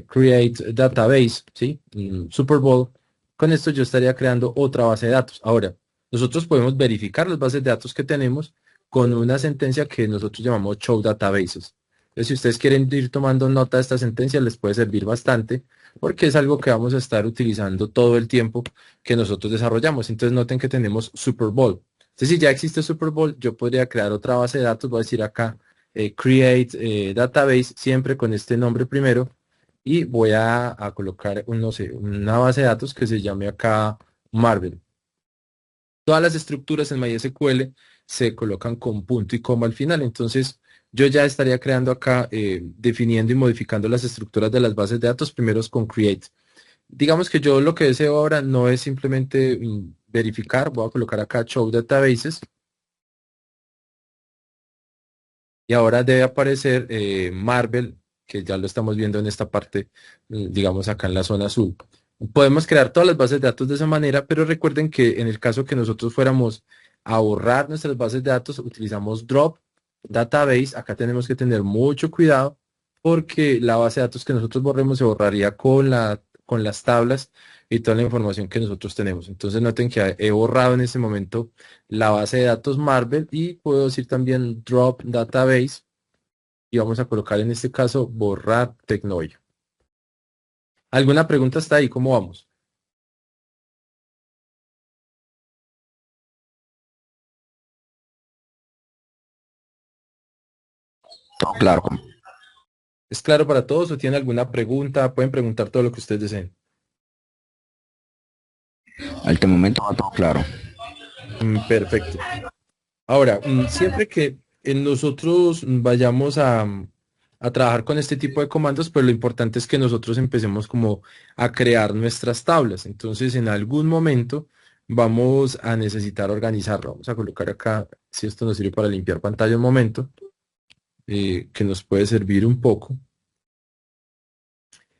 create database, ¿sí? Super Bowl. Con esto yo estaría creando otra base de datos. Ahora, nosotros podemos verificar las bases de datos que tenemos con una sentencia que nosotros llamamos show databases. Entonces, si ustedes quieren ir tomando nota de esta sentencia, les puede servir bastante, porque es algo que vamos a estar utilizando todo el tiempo que nosotros desarrollamos. Entonces, noten que tenemos Super Bowl. Entonces, si ya existe Super Bowl, yo podría crear otra base de datos. Voy a decir acá, create database, siempre con este nombre primero, y voy a colocar, no sé, una base de datos que se llame acá Marvel. Todas las estructuras en MySQL se colocan con punto y coma al final. Entonces, yo ya estaría creando acá, definiendo y modificando las estructuras de las bases de datos, primero con create. Digamos que yo lo que deseo ahora no es simplemente verificar, voy a colocar acá show databases. Y ahora debe aparecer Marvel, que ya lo estamos viendo en esta parte, digamos acá en la zona azul. Podemos crear todas las bases de datos de esa manera, pero recuerden que en el caso que nosotros fuéramos a borrar nuestras bases de datos, utilizamos drop database. Acá tenemos que tener mucho cuidado porque la base de datos que nosotros borremos se borraría con las tablas y toda la información que nosotros tenemos. Entonces noten que he borrado en este momento la base de datos Marvel y puedo decir también drop database y vamos a colocar en este caso borrar Tecnoia. ¿Alguna pregunta hasta ahí? ¿Cómo vamos? Todo claro. ¿Es claro para todos o tienen alguna pregunta? Pueden preguntar todo lo que ustedes deseen. Al este momento va todo claro. Perfecto. Ahora, siempre que nosotros vayamos a trabajar con este tipo de comandos, pues lo importante es que nosotros empecemos como a crear nuestras tablas. Entonces, en algún momento vamos a necesitar organizarlo. Vamos a colocar acá, si esto nos sirve para limpiar pantalla un momento, que nos puede servir un poco.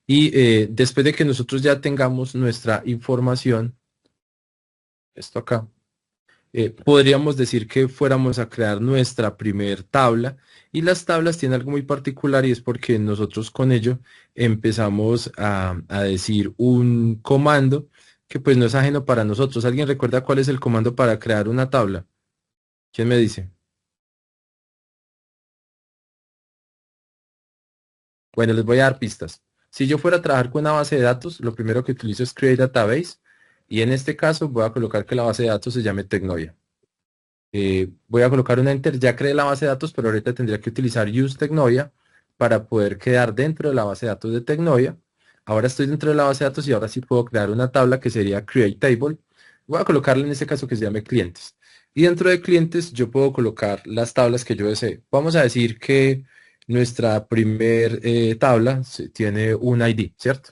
Y después de que nosotros ya tengamos nuestra información, esto acá, podríamos decir que fuéramos a crear nuestra primer tabla, y las tablas tienen algo muy particular y es porque nosotros con ello empezamos a decir un comando que pues no es ajeno para nosotros. ¿Alguien recuerda cuál es el comando para crear una tabla? ¿Quién me dice? Bueno, les voy a dar pistas. Si yo fuera a trabajar con una base de datos, lo primero que utilizo es Create Database. Y en este caso voy a colocar que la base de datos se llame Tecnovia. Voy a colocar un enter, ya creé la base de datos, pero ahorita tendría que utilizar use Tecnovia para poder quedar dentro de la base de datos de Tecnovia. Ahora estoy dentro de la base de datos y ahora sí puedo crear una tabla que sería create table. Voy a colocarle en este caso que se llame clientes. Y dentro de clientes yo puedo colocar las tablas que yo desee. Vamos a decir que nuestra primer tabla tiene un ID, ¿cierto?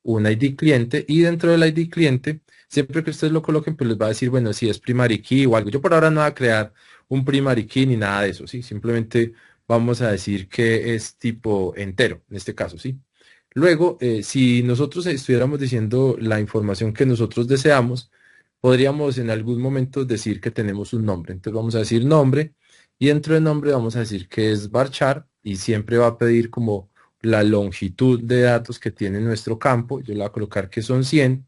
Un ID cliente, y dentro del ID cliente, siempre que ustedes lo coloquen, pues les va a decir, bueno, si es primary key o algo. Yo por ahora no voy a crear un primary key ni nada de eso, ¿sí? Simplemente vamos a decir que es tipo entero, en este caso, ¿sí? Luego, si nosotros estuviéramos diciendo la información que nosotros deseamos, podríamos en algún momento decir que tenemos un nombre. Entonces vamos a decir nombre, y dentro del nombre vamos a decir que es varchar, y siempre va a pedir como la longitud de datos que tiene nuestro campo. Yo le voy a colocar que son 100,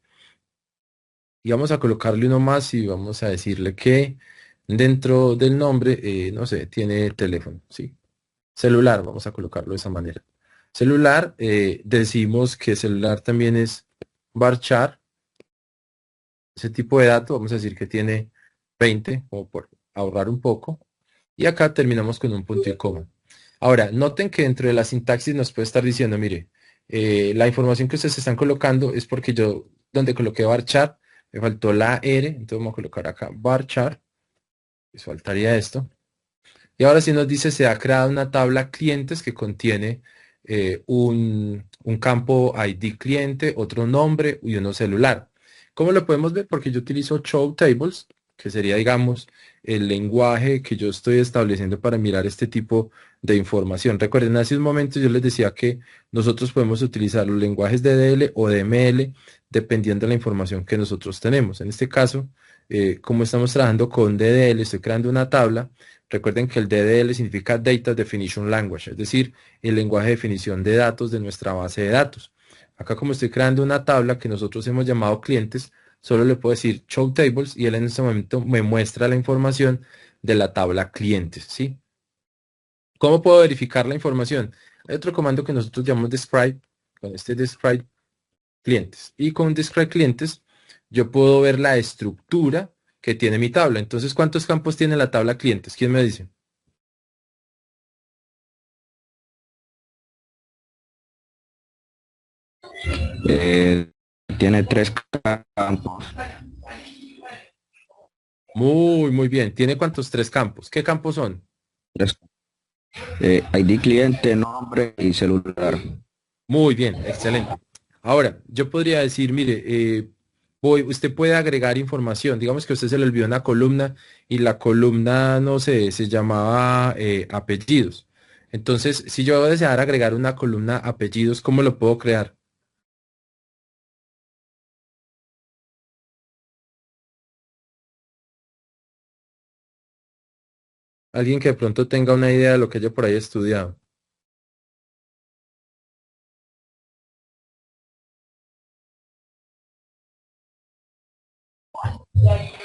y vamos a colocarle uno más y vamos a decirle que dentro del nombre, no sé, tiene teléfono, ¿sí? Celular, vamos a colocarlo de esa manera. Celular, decimos que celular también es varchar, ese tipo de dato, vamos a decir que tiene 20, como por ahorrar un poco. Y acá terminamos con un punto y coma. Ahora, noten que dentro de la sintaxis nos puede estar diciendo, mire, la información que ustedes están colocando es porque yo, donde coloqué varchar, me faltó la R, entonces vamos a colocar acá varchar, y faltaría esto. Y ahora sí nos dice, se ha creado una tabla clientes que contiene un campo ID cliente, otro nombre y uno celular. ¿Cómo lo podemos ver? Porque yo utilizo show tables, que sería, digamos, el lenguaje que yo estoy estableciendo para mirar este tipo de información. Recuerden, hace un momento yo les decía que nosotros podemos utilizar los lenguajes DDL o DML dependiendo de la información que nosotros tenemos. En este caso, como estamos trabajando con DDL, estoy creando una tabla. Recuerden que el DDL significa Data Definition Language, es decir, el lenguaje de definición de datos de nuestra base de datos. Acá, como estoy creando una tabla que nosotros hemos llamado clientes, solo le puedo decir show tables y él en este momento me muestra la información de la tabla clientes, ¿sí? ¿Cómo puedo verificar la información? Hay otro comando que nosotros llamamos describe, con este describe clientes. Y con describe clientes yo puedo ver la estructura que tiene mi tabla. Entonces, ¿cuántos campos tiene la tabla clientes? ¿Quién me dice? Eh, Tiene 3 campos. Muy bien. ¿Tiene cuántos? 3 campos. ¿Qué campos son? Tres. ID cliente, nombre y celular. Muy bien, excelente. Ahora, yo podría decir, mire, usted puede agregar información. Digamos que a usted se le olvidó una columna y la columna, no sé, se llamaba apellidos. Entonces, si yo deseara agregar una columna apellidos, ¿cómo lo puedo crear? Alguien que de pronto tenga una idea de lo que yo por ahí he estudiado.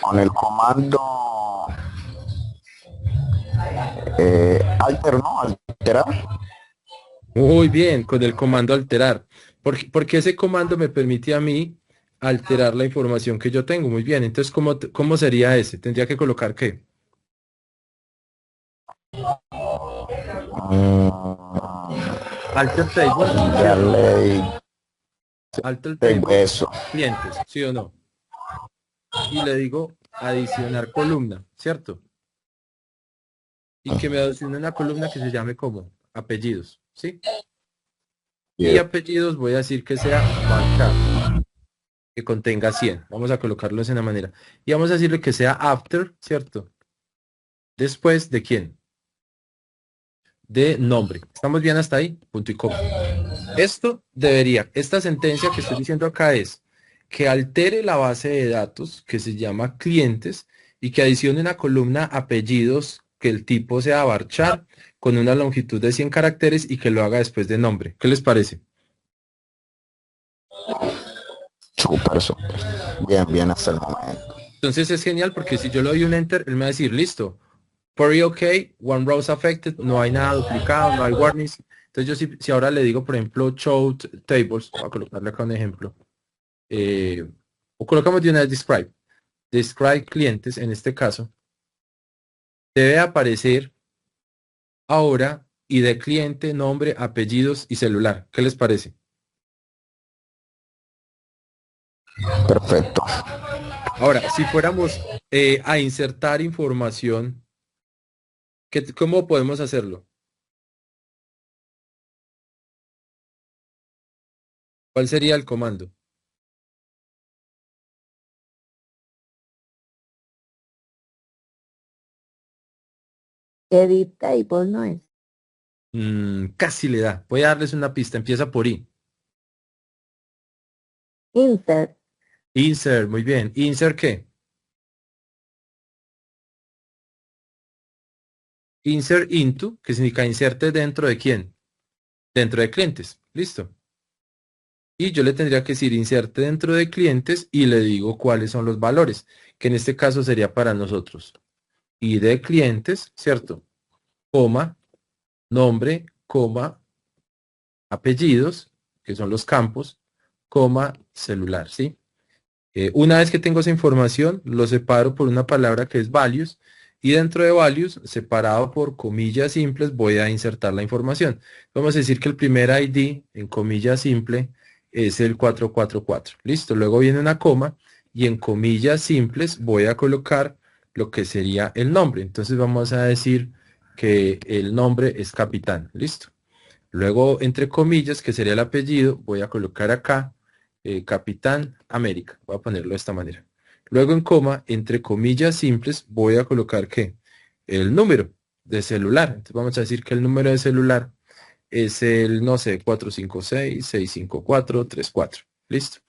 Con el comando alter, ¿no? Alterar. Muy bien, con el comando alterar. Porque ese comando me permite a mí alterar la información que yo tengo. Muy bien, entonces, ¿cómo sería ese? ¿Tendría que colocar qué? Alter table. Darle Alter table. eso. Clientes, ¿sí o no? Y le digo adicionar columna, ¿cierto? Y que me adicione una columna que se llame como apellidos, ¿sí? Y apellidos voy a decir que sea varchar, que contenga 100. Vamos a colocarlo de esa manera. Y vamos a decirle que sea after, ¿cierto? Después de quién? De nombre. ¿Estamos bien hasta ahí? Punto y coma. Esta sentencia que estoy diciendo acá es que altere la base de datos que se llama clientes y que adicione una columna apellidos que el tipo sea varchar con una longitud de 100 caracteres y que lo haga después de nombre. ¿Qué les parece? Súper, súper. Bien, bien hasta el momento. Entonces es genial porque si yo le doy un enter, él me va a decir, listo, query OK, one rows affected, no hay nada duplicado, no hay warnings, Entonces yo si ahora le digo, por ejemplo, show tables, voy a colocarle acá un ejemplo, o colocamos de una vez describe clientes, en este caso, debe aparecer ahora ID cliente, nombre, apellidos y celular. ¿Qué les parece? Perfecto. Ahora, si fuéramos a insertar información, ¿cómo podemos hacerlo? ¿Cuál sería el comando? Edit table, ¿no es? Casi le da. Voy a darles una pista. Empieza por I. Insert. Insert, muy bien. ¿Insert qué? Insert into, que significa inserte dentro de quién? Dentro de clientes. Listo. Y yo le tendría que decir inserte dentro de clientes y le digo cuáles son los valores, que en este caso sería para nosotros. Y de clientes, ¿cierto? Coma, nombre, coma, apellidos, que son los campos, coma, celular, ¿sí? Una vez que tengo esa información, lo separo por una palabra que es values y dentro de values, separado por comillas simples, voy a insertar la información. Vamos a decir que el primer ID en comillas simple es el 444. Listo, luego viene una coma y en comillas simples voy a colocar lo que sería el nombre. Entonces vamos a decir que el nombre es Capitán. Listo. Luego, entre comillas, que sería el apellido, voy a colocar acá Capitán América. Voy a ponerlo de esta manera. Luego en coma, entre comillas simples, voy a colocar ¿qué? El número de celular. Entonces vamos a decir que el número de celular es el, no sé, 456-654-34. Listo.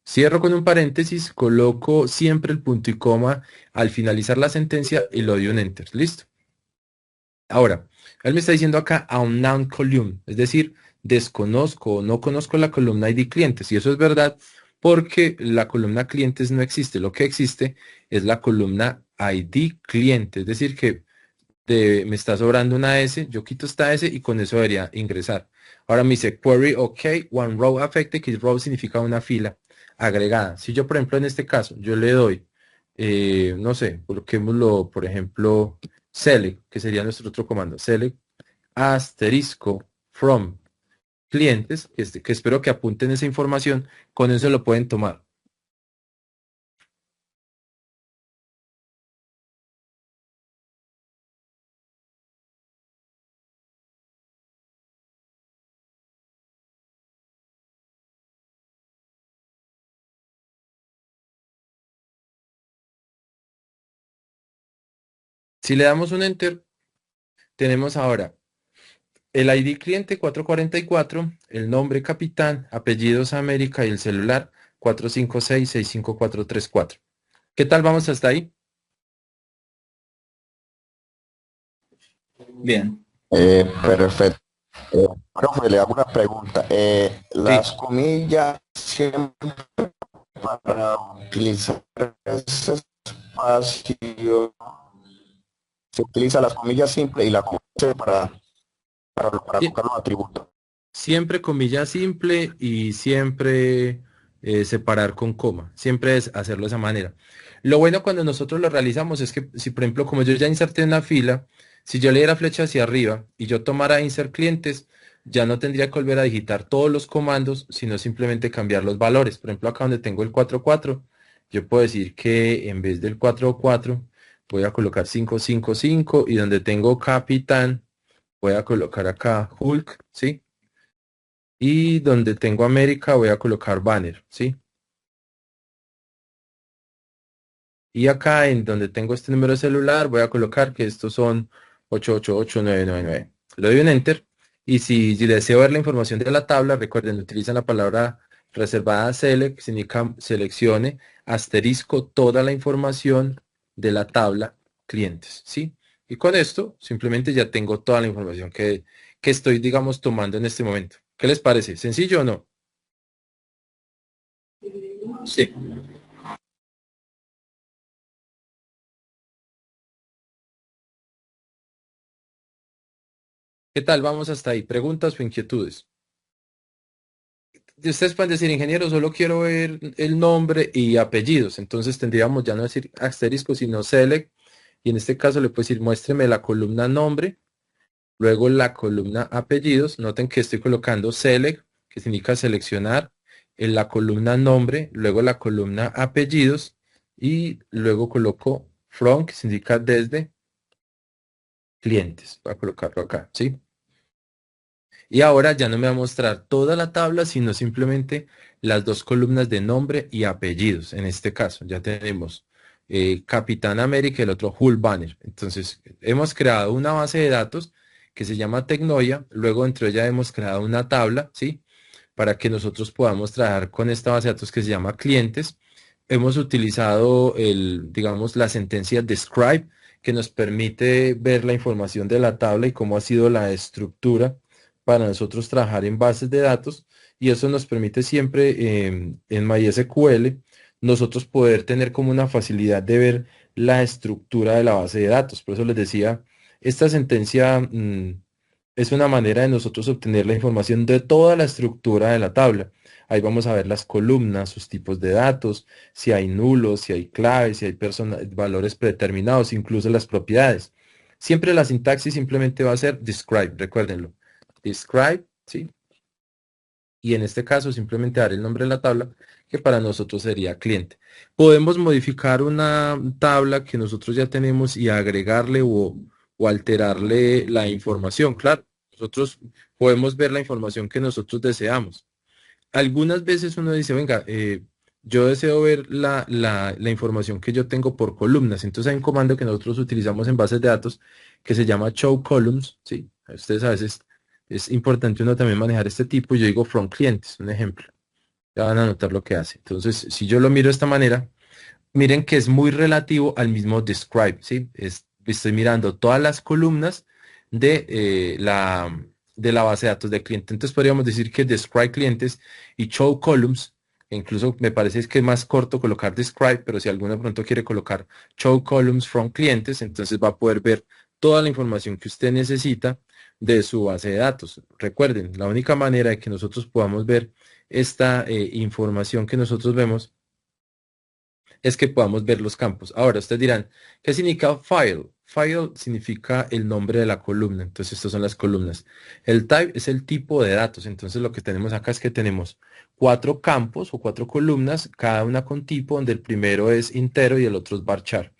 Cierro con un paréntesis, coloco siempre el punto y coma al finalizar la sentencia y le doy un enter. Listo. Ahora, él me está diciendo acá a un noun column, es decir, desconozco o no conozco la columna ID clientes. Y eso es verdad porque la columna clientes no existe. Lo que existe es la columna ID cliente. Es decir, que me está sobrando una S, yo quito esta S y con eso debería ingresar. Ahora me dice query OK, one row affected, que row significa una fila agregada. Si yo, por ejemplo, en este caso, yo le doy, no sé, coloquémoslo, por ejemplo, select, que sería nuestro otro comando, select asterisco from clientes, que espero que apunten esa información, con eso lo pueden tomar. Si le damos un enter, tenemos ahora el ID cliente 444, el nombre capitán, apellidos América y el celular 456-65434. ¿Qué tal vamos hasta ahí? Bien. Perfecto. Profe, le hago una pregunta. Sí. Las comillas siempre para utilizar ese espacio, se utiliza las comillas simples y la comilla para Sie- colocar los atributos. Siempre comilla simple y siempre separar con coma. Siempre es hacerlo de esa manera. Lo bueno cuando nosotros lo realizamos es que si por ejemplo como yo ya inserté una fila, si yo le diera flecha hacia arriba y yo tomara insert clientes, ya no tendría que volver a digitar todos los comandos, sino simplemente cambiar los valores. Por ejemplo acá donde tengo el 44, yo puedo decir que en vez del 44 voy a colocar 555 y donde tengo capitán voy a colocar acá Hulk, ¿sí? Y donde tengo América voy a colocar banner, ¿sí? Y acá en donde tengo este número de celular voy a colocar que estos son 888999. Le doy un enter y si deseo ver la información de la tabla, recuerden, utilizan la palabra reservada select, que significa seleccione, asterisco, toda la información de la tabla clientes, ¿sí? Y con esto simplemente ya tengo toda la información que estoy, digamos, tomando en este momento. ¿Qué les parece? ¿Sencillo o no? Sí. ¿Qué tal? Vamos hasta ahí. ¿Preguntas o inquietudes? Y ustedes pueden decir, ingeniero, solo quiero ver el nombre y apellidos. Entonces tendríamos ya no decir asterisco, sino select. Y en este caso le puedo decir, muéstreme la columna nombre, luego la columna apellidos. Noten que estoy colocando select, que significa seleccionar, en la columna nombre, luego la columna apellidos y luego coloco from, que significa desde clientes. Voy a colocarlo acá, ¿sí? Y ahora ya no me va a mostrar toda la tabla, sino simplemente las dos columnas de nombre y apellidos. En este caso, ya tenemos Capitán América y el otro Hulk Banner. Entonces, hemos creado una base de datos que se llama Tecnoia. Luego, dentro de ella hemos creado una tabla, ¿sí? Para que nosotros podamos trabajar con esta base de datos que se llama clientes. Hemos utilizado digamos, la sentencia describe, que nos permite ver la información de la tabla y cómo ha sido la estructura para nosotros trabajar en bases de datos, y eso nos permite siempre en MySQL nosotros poder tener como una facilidad de ver la estructura de la base de datos. Por eso les decía, esta sentencia es una manera de nosotros obtener la información de toda la estructura de la tabla. Ahí vamos a ver las columnas, sus tipos de datos, si hay nulos, si hay claves, si hay valores predeterminados, incluso las propiedades. Siempre la sintaxis simplemente va a ser describe, recuérdenlo. Describe, ¿sí? Y en este caso simplemente dar el nombre de la tabla, que para nosotros sería cliente. Podemos modificar una tabla que nosotros ya tenemos y agregarle o alterarle la información. Claro, nosotros podemos ver la información que nosotros deseamos. Algunas veces uno dice, venga, yo deseo ver la información que yo tengo por columnas. Entonces hay un comando que nosotros utilizamos en bases de datos que se llama show columns, ¿sí? Ustedes a veces es importante uno también manejar este tipo. Yo digo from clientes, un ejemplo. Ya van a notar lo que hace. Entonces, si yo lo miro de esta manera, miren que es muy relativo al mismo describe, ¿sí? Estoy mirando todas las columnas de, de la base de datos de cliente. Entonces podríamos decir que describe clientes y show columns, que incluso me parece que es más corto colocar describe, pero si alguno de pronto quiere colocar show columns from clientes, entonces va a poder ver toda la información que usted necesita de su base de datos. Recuerden, la única manera de que nosotros podamos ver esta información que nosotros vemos es que podamos ver los campos. Ahora, ustedes dirán, ¿qué significa file? File significa el nombre de la columna. Entonces, estas son las columnas. El type es el tipo de datos. Entonces, lo que tenemos acá es que tenemos 4 campos o 4 columnas, cada una con tipo, donde el primero es entero y el otro es varchar.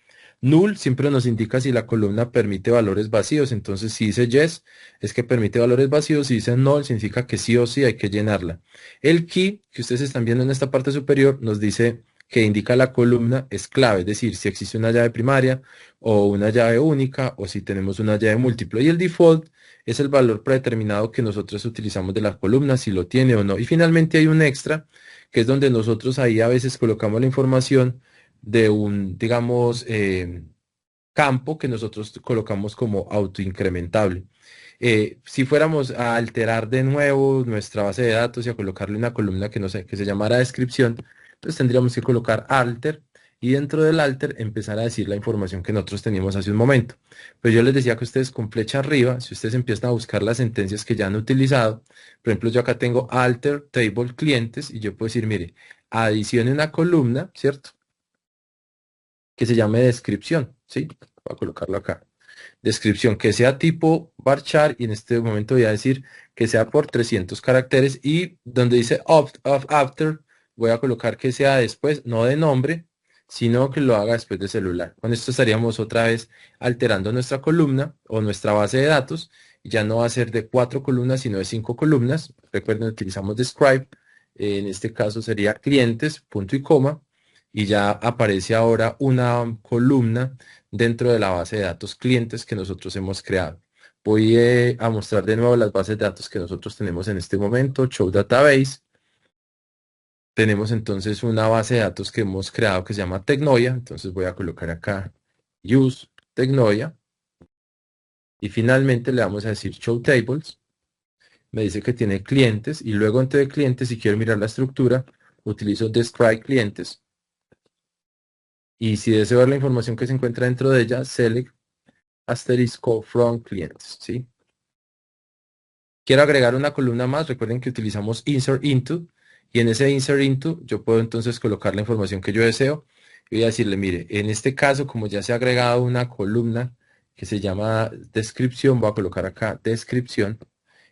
Null siempre nos indica si la columna permite valores vacíos. Entonces, si dice yes, es que permite valores vacíos. Si dice null, significa que sí o sí hay que llenarla. El key, que ustedes están viendo en esta parte superior, nos dice que indica la columna es clave, es decir, si existe una llave primaria o una llave única o si tenemos una llave múltiple. Y el default es el valor predeterminado que nosotros utilizamos de la columna, si lo tiene o no. Y finalmente hay un extra, que es donde nosotros ahí a veces colocamos la información de un, digamos, campo que nosotros colocamos como autoincrementable. Si fuéramos a alterar de nuevo nuestra base de datos y a colocarle una columna que no sé, que se llamara descripción, pues tendríamos que colocar alter y dentro del alter empezar a decir la información que nosotros teníamos hace un momento. Pues yo les decía que ustedes con flecha arriba, si ustedes empiezan a buscar las sentencias que ya han utilizado, por ejemplo, yo acá tengo alter table clientes y yo puedo decir, mire, adicione una columna, ¿cierto? Que se llame descripción, ¿sí? Voy a colocarlo acá. Descripción que sea tipo varchar y en este momento voy a decir que sea por 300 caracteres y donde dice after voy a colocar que sea después, no de nombre, sino que lo haga después de celular. Con esto estaríamos otra vez alterando nuestra columna o nuestra base de datos. Ya no va a ser de 4 columnas, sino de 5 columnas. Recuerden, utilizamos describe. En este caso sería clientes, punto y coma. Y ya aparece ahora una columna dentro de la base de datos clientes que nosotros hemos creado. Voy a mostrar de nuevo las bases de datos que nosotros tenemos en este momento. Show Database. Tenemos entonces una base de datos que hemos creado que se llama Tecnoia. Entonces voy a colocar acá Use Tecnoia. Y finalmente le vamos a decir Show Tables. Me dice que tiene clientes. Y luego entre clientes, si quiero mirar la estructura, utilizo Describe Clientes. Y si deseo ver la información que se encuentra dentro de ella, Select asterisco from clientes, ¿sí? Quiero agregar una columna más, recuerden que utilizamos insert into, y en ese insert into yo puedo entonces colocar la información que yo deseo, y voy a decirle, mire, en este caso, como ya se ha agregado una columna que se llama descripción, voy a colocar acá descripción,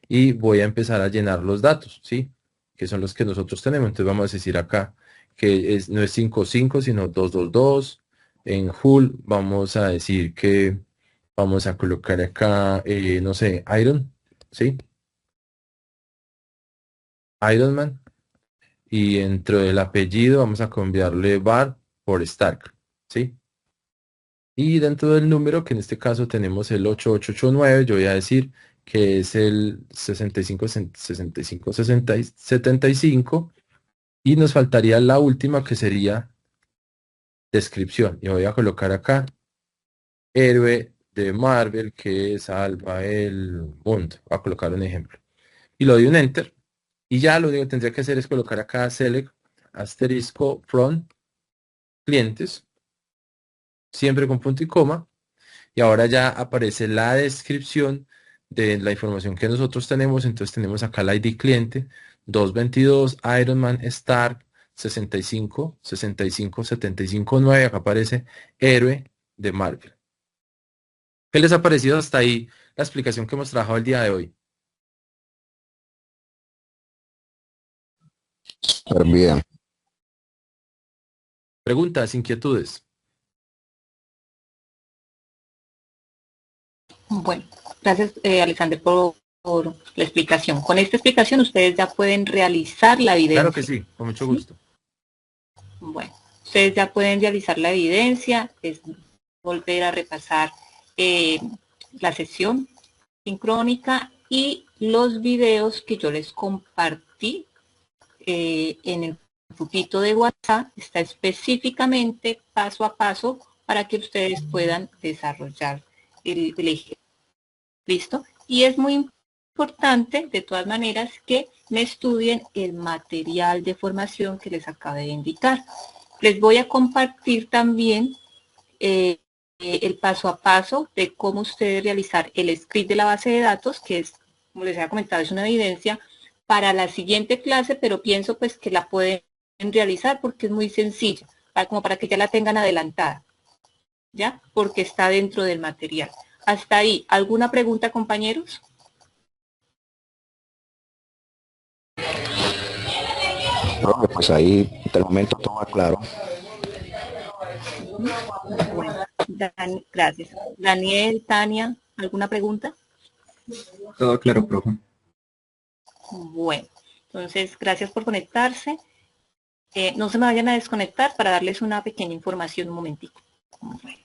y voy a empezar a llenar los datos, ¿sí? Que son los que nosotros tenemos. Entonces vamos a decir acá que no es 55, sino 222. En Hull vamos a decir que vamos a colocar acá, no sé, Iron, ¿sí? Ironman. Y dentro del apellido vamos a cambiarle Bar por Stark, ¿sí? Y dentro del número, que en este caso tenemos el 8889, yo voy a decir que es el 65 y nos faltaría la última que sería descripción. Y voy a colocar acá héroe de Marvel que salva el mundo. Voy a colocar un ejemplo. Y lo doy un enter. Y ya lo único que tendría que hacer es colocar acá select asterisco from clientes, siempre con punto y coma. Y ahora ya aparece la descripción de la información que nosotros tenemos. Entonces tenemos acá el ID cliente 222 Ironman Stark 65 65 75 9. Acá aparece héroe de Marvel. ¿Qué les ha parecido hasta ahí la explicación que hemos trabajado el día de hoy? Súper bien. Preguntas, inquietudes. Bueno, gracias Alexander por la explicación. Con esta explicación ustedes ya pueden realizar la evidencia. Claro que sí, con mucho gusto. Bueno, ustedes ya pueden realizar la evidencia, es volver a repasar la sesión sincrónica y los videos que yo les compartí en el grupito de WhatsApp. Está específicamente paso a paso para que ustedes puedan desarrollar el eje. ¿Listo? Y es muy importante, de todas maneras, que me estudien el material de formación que les acabé de indicar. Les voy a compartir también el paso a paso de cómo ustedes realizar el script de la base de datos, que es, como les había comentado, es una evidencia para la siguiente clase, pero pienso pues que la pueden realizar porque es muy sencilla, como para que ya la tengan adelantada, ¿ya? Porque está dentro del material. Hasta ahí, ¿alguna pregunta, compañeros? Profe, pues ahí, de momento todo va claro. Bueno, gracias. Daniel, Tania, ¿alguna pregunta? Todo claro, profe. Bueno, entonces, gracias por conectarse. No se me vayan a desconectar para darles una pequeña información un momentico. Bueno.